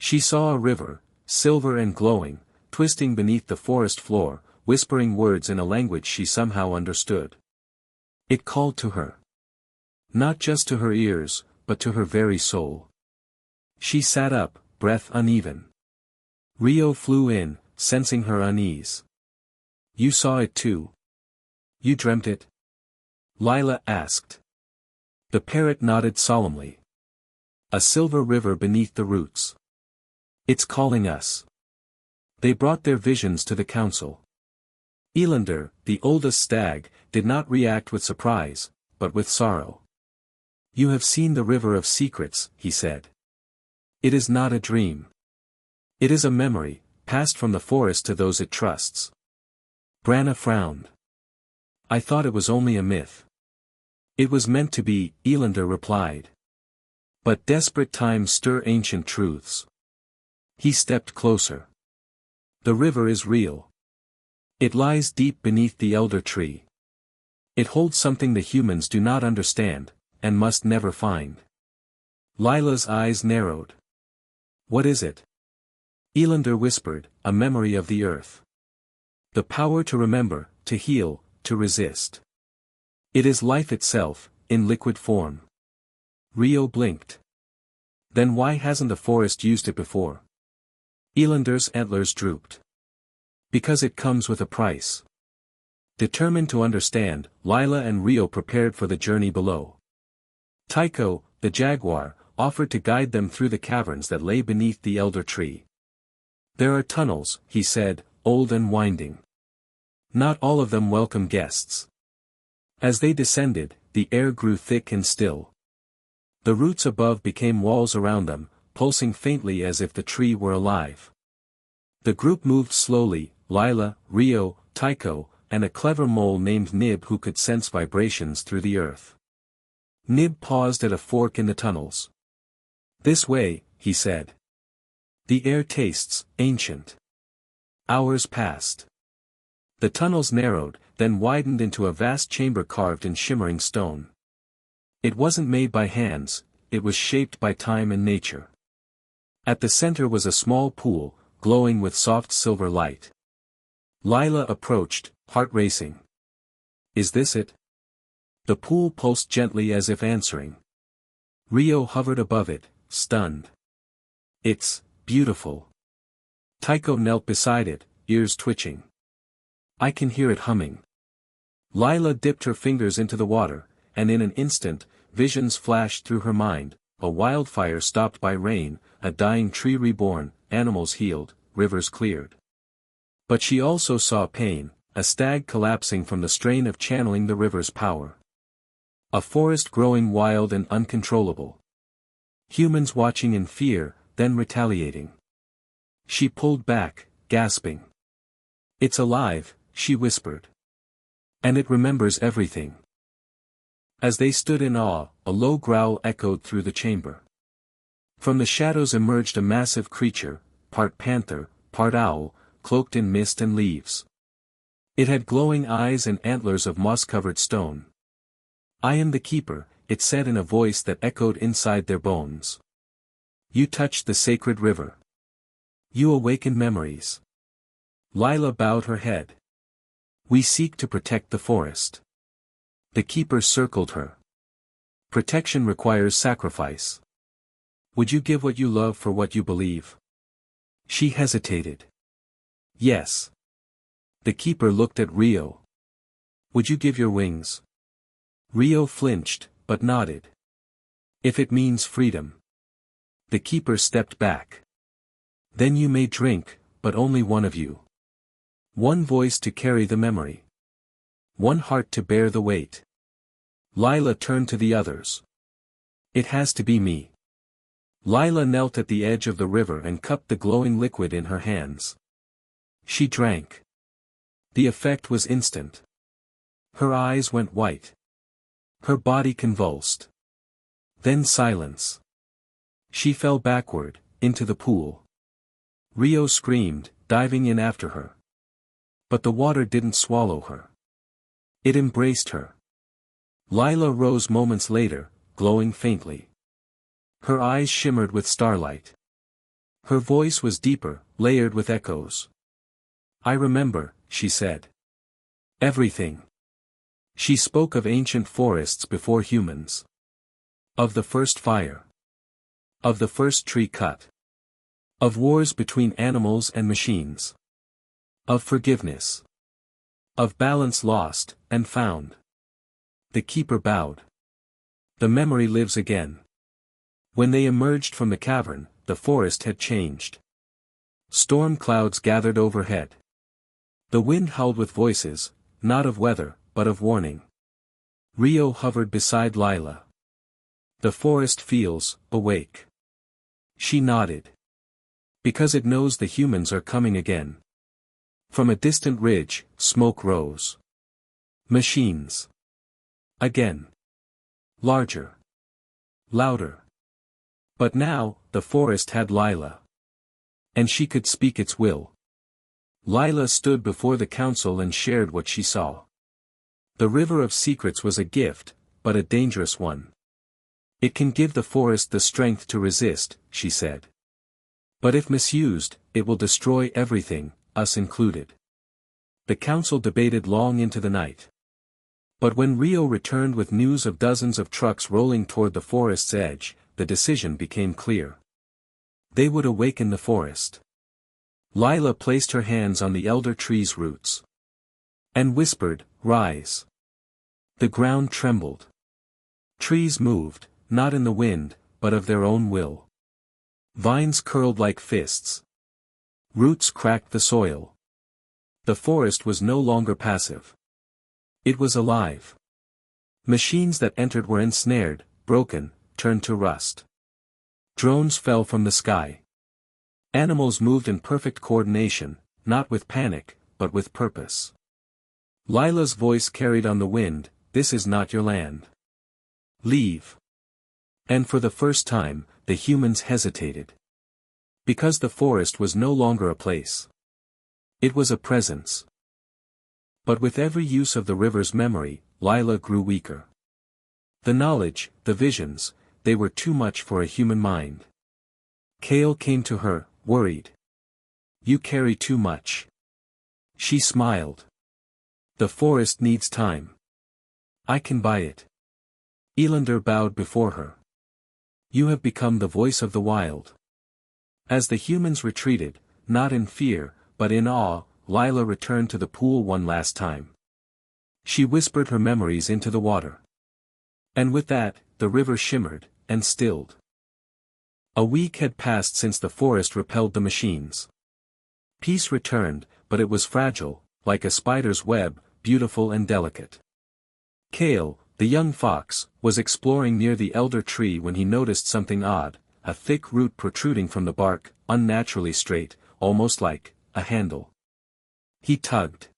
She saw a river, silver and glowing, twisting beneath the forest floor, whispering words in a language she somehow understood. It called to her. Not just to her ears, but to her very soul. She sat up, breath uneven. Rio flew in, sensing her unease. "You saw it too? You dreamt it?" Lila asked. The parrot nodded solemnly. "A silver river beneath the roots. It's calling us." They brought their visions to the council. Elander, the oldest stag, did not react with surprise, but with sorrow. "You have seen the river of secrets," he said. "It is not a dream. It is a memory, passed from the forest to those it trusts." Branna frowned. "I thought it was only a myth." "It was meant to be," Elander replied. "But desperate times stir ancient truths." He stepped closer. "The river is real. It lies deep beneath the elder tree. It holds something the humans do not understand, and must never find." Lila's eyes narrowed. "What is it?" Elander whispered, "A memory of the earth. The power to remember, to heal, to resist. It is life itself, in liquid form." Rio blinked. "Then why hasn't the forest used it before?" Elander's antlers drooped. "Because it comes with a price." Determined to understand, Lila and Rio prepared for the journey below. Tycho, the jaguar, offered to guide them through the caverns that lay beneath the elder tree. "There are tunnels," he said, "old and winding. Not all of them welcome guests." As they descended, the air grew thick and still. The roots above became walls around them, pulsing faintly as if the tree were alive. The group moved slowly, Lila, Rio, Tycho, and a clever mole named Nib who could sense vibrations through the earth. Nib paused at a fork in the tunnels. This way, he said. The air tastes ancient. Hours passed. The tunnels narrowed, then widened into a vast chamber carved in shimmering stone. It wasn't made by hands, it was shaped by time and nature. At the center was a small pool, glowing with soft silver light. Lila approached, heart racing. Is this it? The pool pulsed gently as if answering. Rio hovered above it, stunned. It's beautiful. Tycho knelt beside it, ears twitching. I can hear it humming. Lila dipped her fingers into the water, and in an instant, visions flashed through her mind, a wildfire stopped by rain, a dying tree reborn, animals healed, rivers cleared. But she also saw pain, a stag collapsing from the strain of channeling the river's power. A forest growing wild and uncontrollable. Humans watching in fear, then retaliating. She pulled back, gasping. It's alive, she whispered. And it remembers everything. As they stood in awe, a low growl echoed through the chamber. From the shadows emerged a massive creature, part panther, part owl, cloaked in mist and leaves. It had glowing eyes and antlers of moss-covered stone. I am the keeper, it said in a voice that echoed inside their bones. You touched the sacred river. You awaken memories. Lila bowed her head. We seek to protect the forest. The keeper circled her. Protection requires sacrifice. Would you give what you love for what you believe? She hesitated. Yes. The keeper looked at Rio. Would you give your wings? Rio flinched, but nodded. If it means freedom. The keeper stepped back. Then you may drink, but only one of you. One voice to carry the memory. One heart to bear the weight. Lila turned to the others. It has to be me. Lila knelt at the edge of the river and cupped the glowing liquid in her hands. She drank. The effect was instant. Her eyes went white. Her body convulsed. Then silence. She fell backward, into the pool. Rio screamed, diving in after her. But the water didn't swallow her. It embraced her. Lila rose moments later, glowing faintly. Her eyes shimmered with starlight. Her voice was deeper, layered with echoes. I remember, she said. Everything. She spoke of ancient forests before humans. Of the first fire. Of the first tree cut. Of wars between animals and machines. Of forgiveness. Of balance lost, and found. The keeper bowed. The memory lives again. When they emerged from the cavern, the forest had changed. Storm clouds gathered overhead. The wind howled with voices, not of weather, but of warning. Rio hovered beside Lila. The forest feels awake. She nodded. Because it knows the humans are coming again. From a distant ridge, smoke rose. Machines. Again. Larger. Louder. But now, the forest had Lila. And she could speak its will. Lila stood before the council and shared what she saw. The river of secrets was a gift, but a dangerous one. It can give the forest the strength to resist, she said. But if misused, it will destroy everything, us included. The council debated long into the night. But when Rio returned with news of dozens of trucks rolling toward the forest's edge, the decision became clear. They would awaken the forest. Lila placed her hands on the elder tree's roots. And whispered, rise. The ground trembled. Trees moved, not in the wind, but of their own will. Vines curled like fists. Roots cracked the soil. The forest was no longer passive. It was alive. Machines that entered were ensnared, broken, turned to rust. Drones fell from the sky. Animals moved in perfect coordination, not with panic, but with purpose. Lila's voice carried on the wind, this is not your land. Leave. And for the first time, the humans hesitated. Because the forest was no longer a place. It was a presence. But with every use of the river's memory, Lila grew weaker. The knowledge, the visions, they were too much for a human mind. Kale came to her, worried. You carry too much. She smiled. The forest needs time. I can buy it. Elander bowed before her. You have become the voice of the wild. As the humans retreated, not in fear, but in awe, Lila returned to the pool one last time. She whispered her memories into the water. And with that, the river shimmered, and stilled. A week had passed since the forest repelled the machines. Peace returned, but it was fragile, like a spider's web, beautiful and delicate. Kale, the young fox, was exploring near the elder tree when he noticed something odd, a thick root protruding from the bark, unnaturally straight, almost like a handle. He tugged.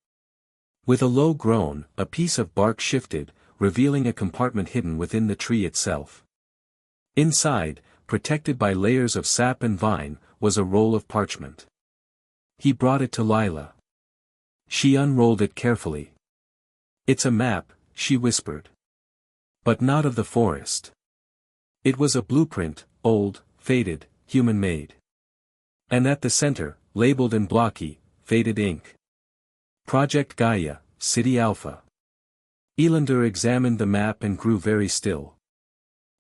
With a low groan, a piece of bark shifted, revealing a compartment hidden within the tree itself. Inside, protected by layers of sap and vine, was a roll of parchment. He brought it to Lila. She unrolled it carefully. It's a map, she whispered. But not of the forest. It was a blueprint, old, faded, human-made. And at the center, labeled in blocky, faded ink. Project Gaia, City Alpha. Elander examined the map and grew very still.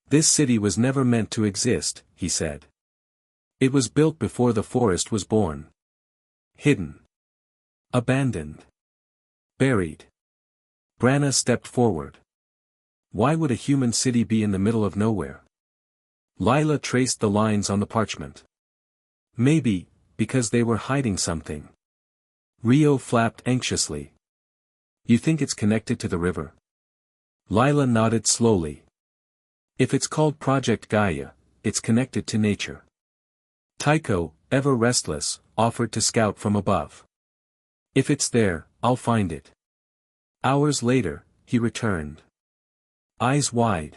This city was never meant to exist, he said. It was built before the forest was born. Hidden. Abandoned. Buried. Branna stepped forward. Why would a human city be in the middle of nowhere? Lila traced the lines on the parchment. Maybe, because they were hiding something. Rio flapped anxiously. You think it's connected to the river? Lila nodded slowly. If it's called Project Gaia, it's connected to nature. Tycho, ever restless, offered to scout from above. If it's there, I'll find it. Hours later, he returned. Eyes wide.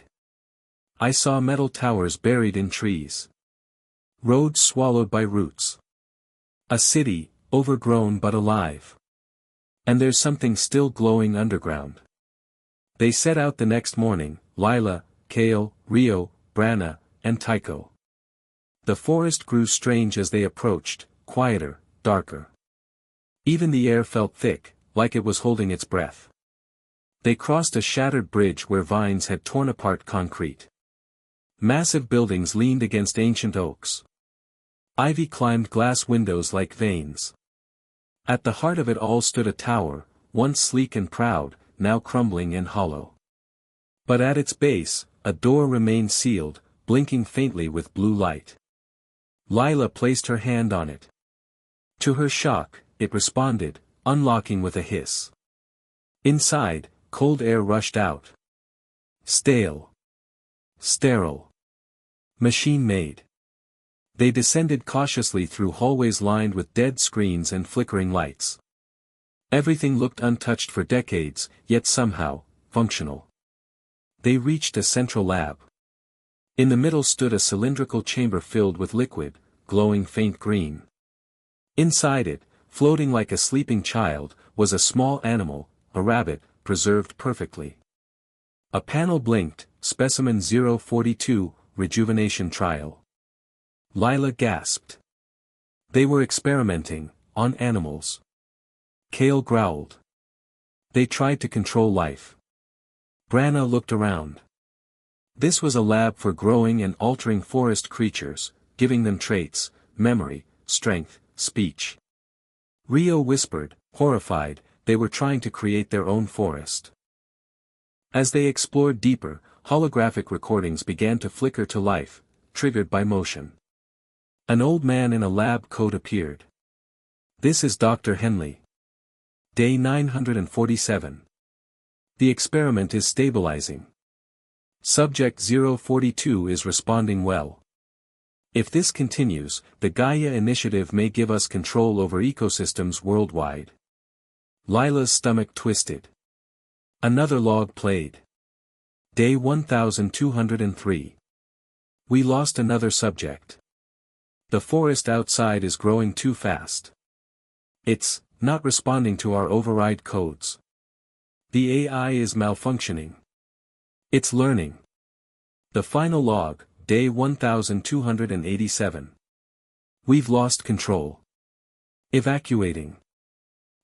I saw metal towers buried in trees. Roads swallowed by roots. A city, overgrown but alive. And there's something still glowing underground. They set out the next morning, Lila, Kale, Rio, Branna, and Tycho. The forest grew strange as they approached, quieter, darker. Even the air felt thick, like it was holding its breath. They crossed a shattered bridge where vines had torn apart concrete. Massive buildings leaned against ancient oaks. Ivy climbed glass windows like veins. At the heart of it all stood a tower, once sleek and proud, now crumbling and hollow. But at its base, a door remained sealed, blinking faintly with blue light. Lila placed her hand on it. To her shock, it responded, unlocking with a hiss. Inside, cold air rushed out. Stale. Sterile. Machine-made. They descended cautiously through hallways lined with dead screens and flickering lights. Everything looked untouched for decades, yet somehow, functional. They reached a central lab. In the middle stood a cylindrical chamber filled with liquid, glowing faint green. Inside it, floating like a sleeping child, was a small animal, a rabbit, preserved perfectly. A panel blinked, Specimen 042, Rejuvenation Trial. Lila gasped. They were experimenting, on animals. Kale growled. They tried to control life. Branna looked around. This was a lab for growing and altering forest creatures, giving them traits, memory, strength, speech. Rio whispered, horrified, they were trying to create their own forest. As they explored deeper, holographic recordings began to flicker to life, triggered by motion. An old man in a lab coat appeared. This is Dr. Henley. Day 947. The experiment is stabilizing. Subject 042 is responding well. If this continues, the Gaia initiative may give us control over ecosystems worldwide. Lila's stomach twisted. Another log played. Day 1203. We lost another subject. The forest outside is growing too fast. It's not responding to our override codes. The AI is malfunctioning. It's learning. The final log, Day 1287. We've lost control. Evacuating.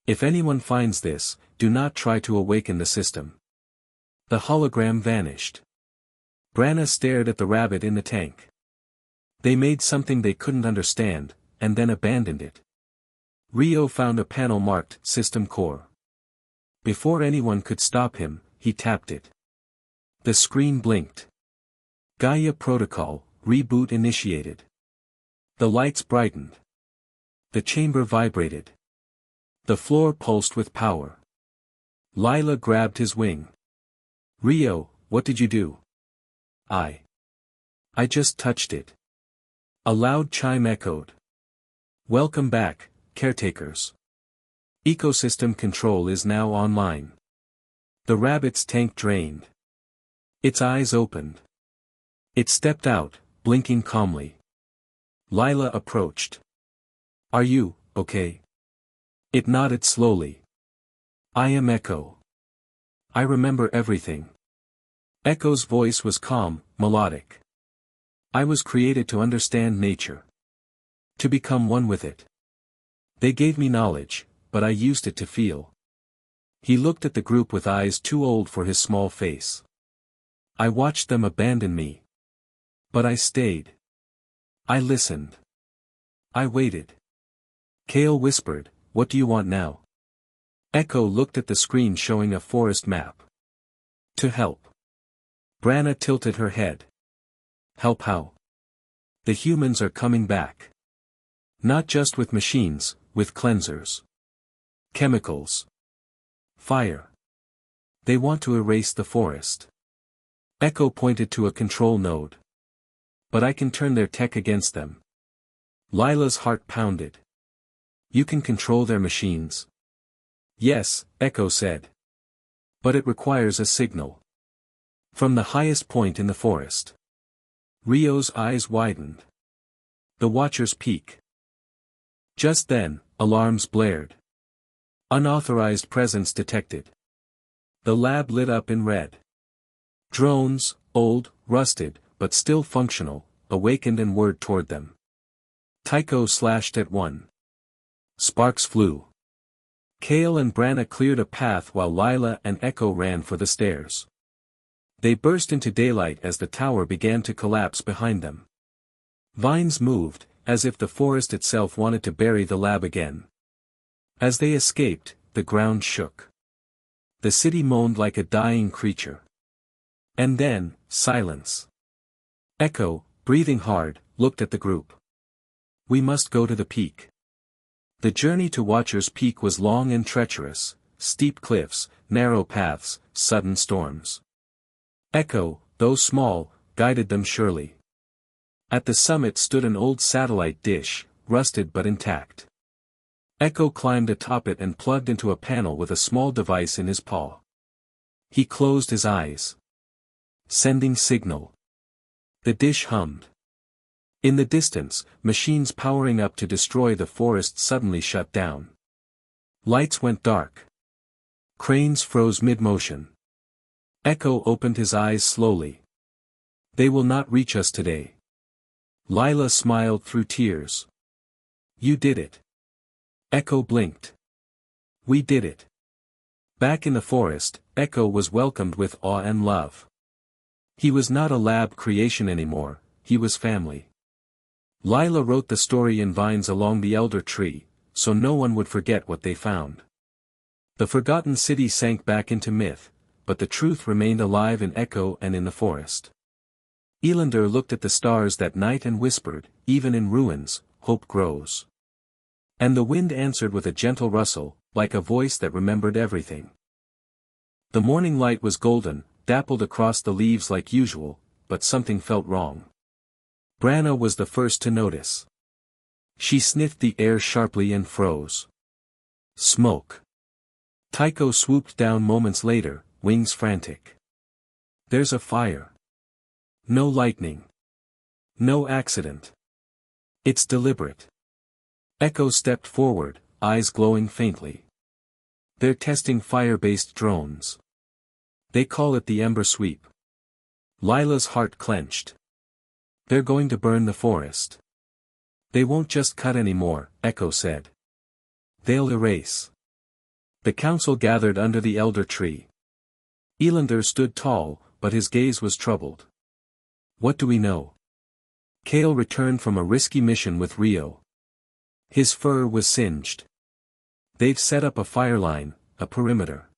If anyone finds this, do not try to awaken the system. The hologram vanished. Branna stared at the rabbit in the tank. They made something they couldn't understand, and then abandoned it. Rio found a panel marked System Core. Before anyone could stop him, he tapped it. The screen blinked. Gaia Protocol, reboot initiated. The lights brightened. The chamber vibrated. The floor pulsed with power. Lila grabbed his wing. Rio, what did you do? I just touched it. A loud chime echoed. Welcome back, caretakers. Ecosystem control is now online. The rabbit's tank drained. Its eyes opened. It stepped out, blinking calmly. Lila approached. Are you okay? It nodded slowly. I am Echo. I remember everything. Echo's voice was calm, melodic. I was created to understand nature. To become one with it. They gave me knowledge, but I used it to feel. He looked at the group with eyes too old for his small face. I watched them abandon me. But I stayed. I listened. I waited. Kale whispered, what do you want now? Echo looked at the screen showing a forest map. To help. Branna tilted her head. Help how? The humans are coming back. Not just with machines, with cleansers. Chemicals. Fire. They want to erase the forest. Echo pointed to a control node. But I can turn their tech against them. Lila's heart pounded. You can control their machines? Yes, Echo said. But it requires a signal. From the highest point in the forest. Rio's eyes widened. The Watcher's Peak. Just then, alarms blared. Unauthorized presence detected. The lab lit up in red. Drones, old, rusted, but still functional, awakened and whirred toward them. Tycho slashed at one. Sparks flew. Kale and Branna cleared a path while Lila and Echo ran for the stairs. They burst into daylight as the tower began to collapse behind them. Vines moved, as if the forest itself wanted to bury the lab again. As they escaped, the ground shook. The city moaned like a dying creature. And then, silence. Echo, breathing hard, looked at the group. We must go to the peak. The journey to Watcher's Peak was long and treacherous, steep cliffs, narrow paths, sudden storms. Echo, though small, guided them surely. At the summit stood an old satellite dish, rusted but intact. Echo climbed atop it and plugged into a panel with a small device in his paw. He closed his eyes. Sending signal. The dish hummed. In the distance, machines powering up to destroy the forest suddenly shut down. Lights went dark. Cranes froze mid-motion. Echo opened his eyes slowly. They will not reach us today. Lila smiled through tears. You did it. Echo blinked. We did it. Back in the forest, Echo was welcomed with awe and love. He was not a lab creation anymore, he was family. Lila wrote the story in vines along the elder tree, so no one would forget what they found. The forgotten city sank back into myth, but the truth remained alive in Echo and in the forest. Elander looked at the stars that night and whispered, even in ruins, hope grows. And the wind answered with a gentle rustle, like a voice that remembered everything. The morning light was golden, dappled across the leaves like usual, but something felt wrong. Branna was the first to notice. She sniffed the air sharply and froze. Smoke. Tycho swooped down moments later, wings frantic. There's a fire. No lightning. No accident. It's deliberate. Echo stepped forward, eyes glowing faintly. They're testing fire-based drones. They call it the Ember Sweep. Lila's heart clenched. They're going to burn the forest. They won't just cut anymore, Echo said. They'll erase. The council gathered under the elder tree. Elander stood tall, but his gaze was troubled. What do we know? Kale returned from a risky mission with Rio. His fur was singed. They've set up a fire line, a perimeter.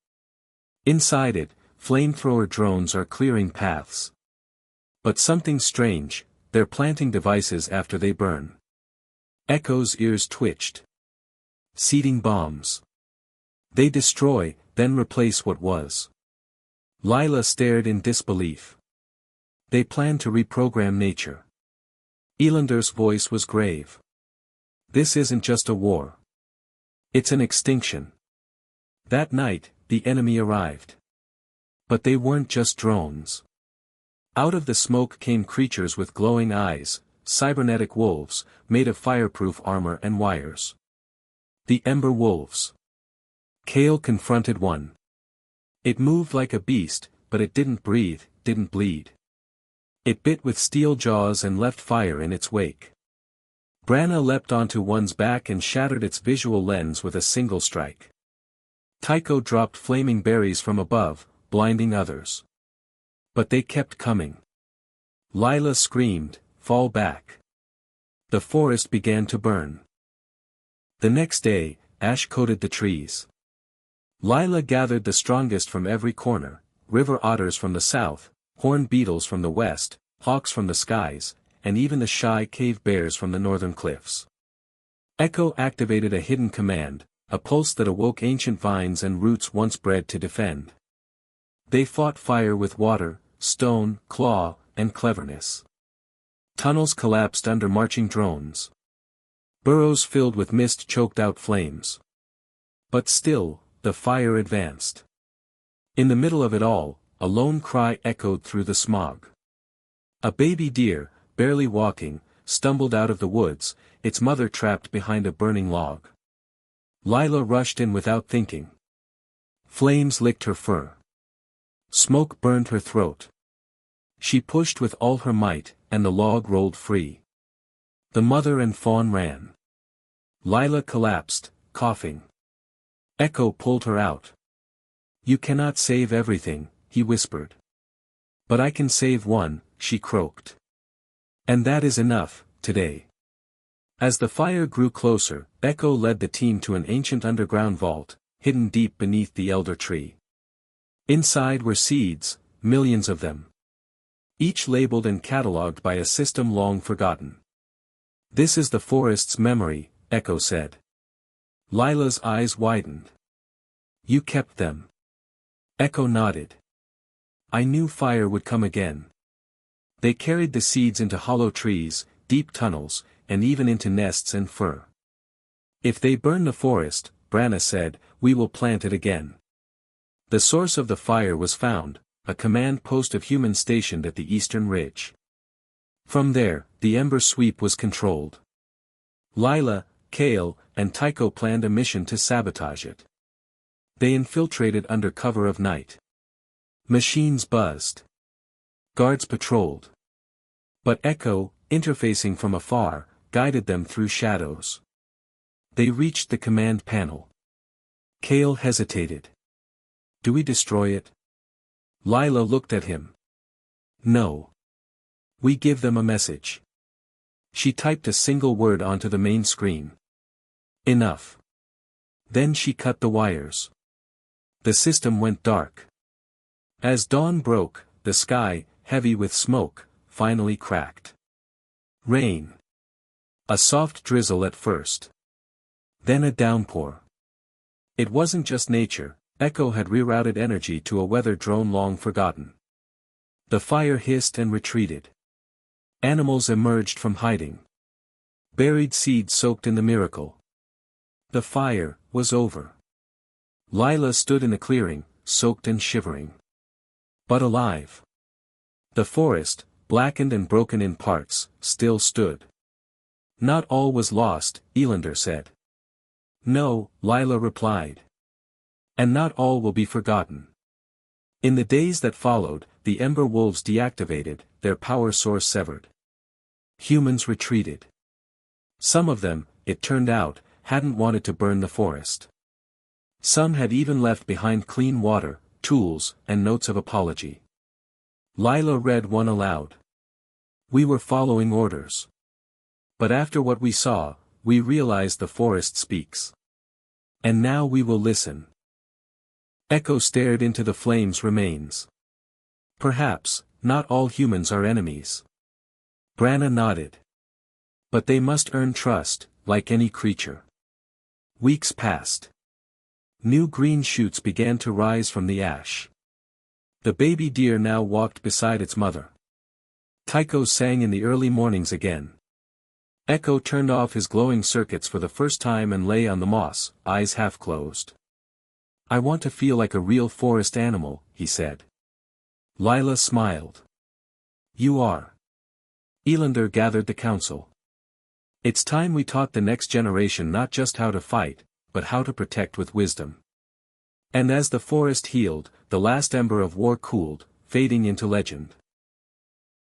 Inside it, flamethrower drones are clearing paths. But something strange, they're planting devices after they burn. Echo's ears twitched. Seeding bombs. They destroy, then replace what was. Lila stared in disbelief. They plan to reprogram nature. Elander's voice was grave. This isn't just a war. It's an extinction. That night, the enemy arrived. But they weren't just drones. Out of the smoke came creatures with glowing eyes, cybernetic wolves, made of fireproof armor and wires. The Ember Wolves. Kale confronted one. It moved like a beast, but it didn't breathe, didn't bleed. It bit with steel jaws and left fire in its wake. Branna leapt onto one's back and shattered its visual lens with a single strike. Tycho dropped flaming berries from above, blinding others. But they kept coming. Lila screamed, "Fall back." The forest began to burn. The next day, ash coated the trees. Lila gathered the strongest from every corner, river otters from the south, horned beetles from the west, hawks from the skies, and even the shy cave bears from the northern cliffs. Echo activated a hidden command, a pulse that awoke ancient vines and roots once bred to defend. They fought fire with water, stone, claw, and cleverness. Tunnels collapsed under marching drones. Burrows filled with mist choked out flames. But still, the fire advanced. In the middle of it all, a lone cry echoed through the smog. A baby deer, barely walking, stumbled out of the woods, its mother trapped behind a burning log. Lila rushed in without thinking. Flames licked her fur. Smoke burned her throat. She pushed with all her might, and the log rolled free. The mother and fawn ran. Lila collapsed, coughing. Echo pulled her out. "You cannot save everything," he whispered. "But I can save one," she croaked. "And that is enough, today." As the fire grew closer, Echo led the team to an ancient underground vault, hidden deep beneath the elder tree. Inside were seeds, millions of them. Each labeled and catalogued by a system long forgotten. "This is the forest's memory," Echo said. Lila's eyes widened. "You kept them." Echo nodded. "I knew fire would come again." They carried the seeds into hollow trees, deep tunnels, and even into nests and fur. "If they burn the forest," Branna said, "we will plant it again." The source of the fire was found, a command post of humans stationed at the eastern ridge. From there, the Ember Sweep was controlled. Lila, Kale, and Tycho planned a mission to sabotage it. They infiltrated under cover of night. Machines buzzed. Guards patrolled. But Echo, interfacing from afar, guided them through shadows. They reached the command panel. Kale hesitated. "Do we destroy it?" Lila looked at him. "No. We give them a message." She typed a single word onto the main screen. "Enough." Then she cut the wires. The system went dark. As dawn broke, the sky, heavy with smoke, finally cracked. Rain. A soft drizzle at first. Then a downpour. It wasn't just nature, Echo had rerouted energy to a weather drone long forgotten. The fire hissed and retreated. Animals emerged from hiding. Buried seeds soaked in the miracle. The fire was over. Lila stood in a clearing, soaked and shivering. But alive. The forest, blackened and broken in parts, still stood. Not all was lost, Elander said. No, Lila replied. And not all will be forgotten. In the days that followed, the Ember Wolves deactivated, their power source severed. Humans retreated. Some of them, it turned out, hadn't wanted to burn the forest. Some had even left behind clean water, tools, and notes of apology. Lila read one aloud. We were following orders. But after what we saw, we realized the forest speaks. And now we will listen. Echo stared into the flames' remains. Perhaps, not all humans are enemies. Branna nodded. But they must earn trust, like any creature. Weeks passed. New green shoots began to rise from the ash. The baby deer now walked beside its mother. Tycho sang in the early mornings again. Echo turned off his glowing circuits for the first time and lay on the moss, eyes half closed. I want to feel like a real forest animal, he said. Lila smiled. You are. Elander gathered the council. It's time we taught the next generation not just how to fight, but how to protect with wisdom. And as the forest healed, the last ember of war cooled, fading into legend.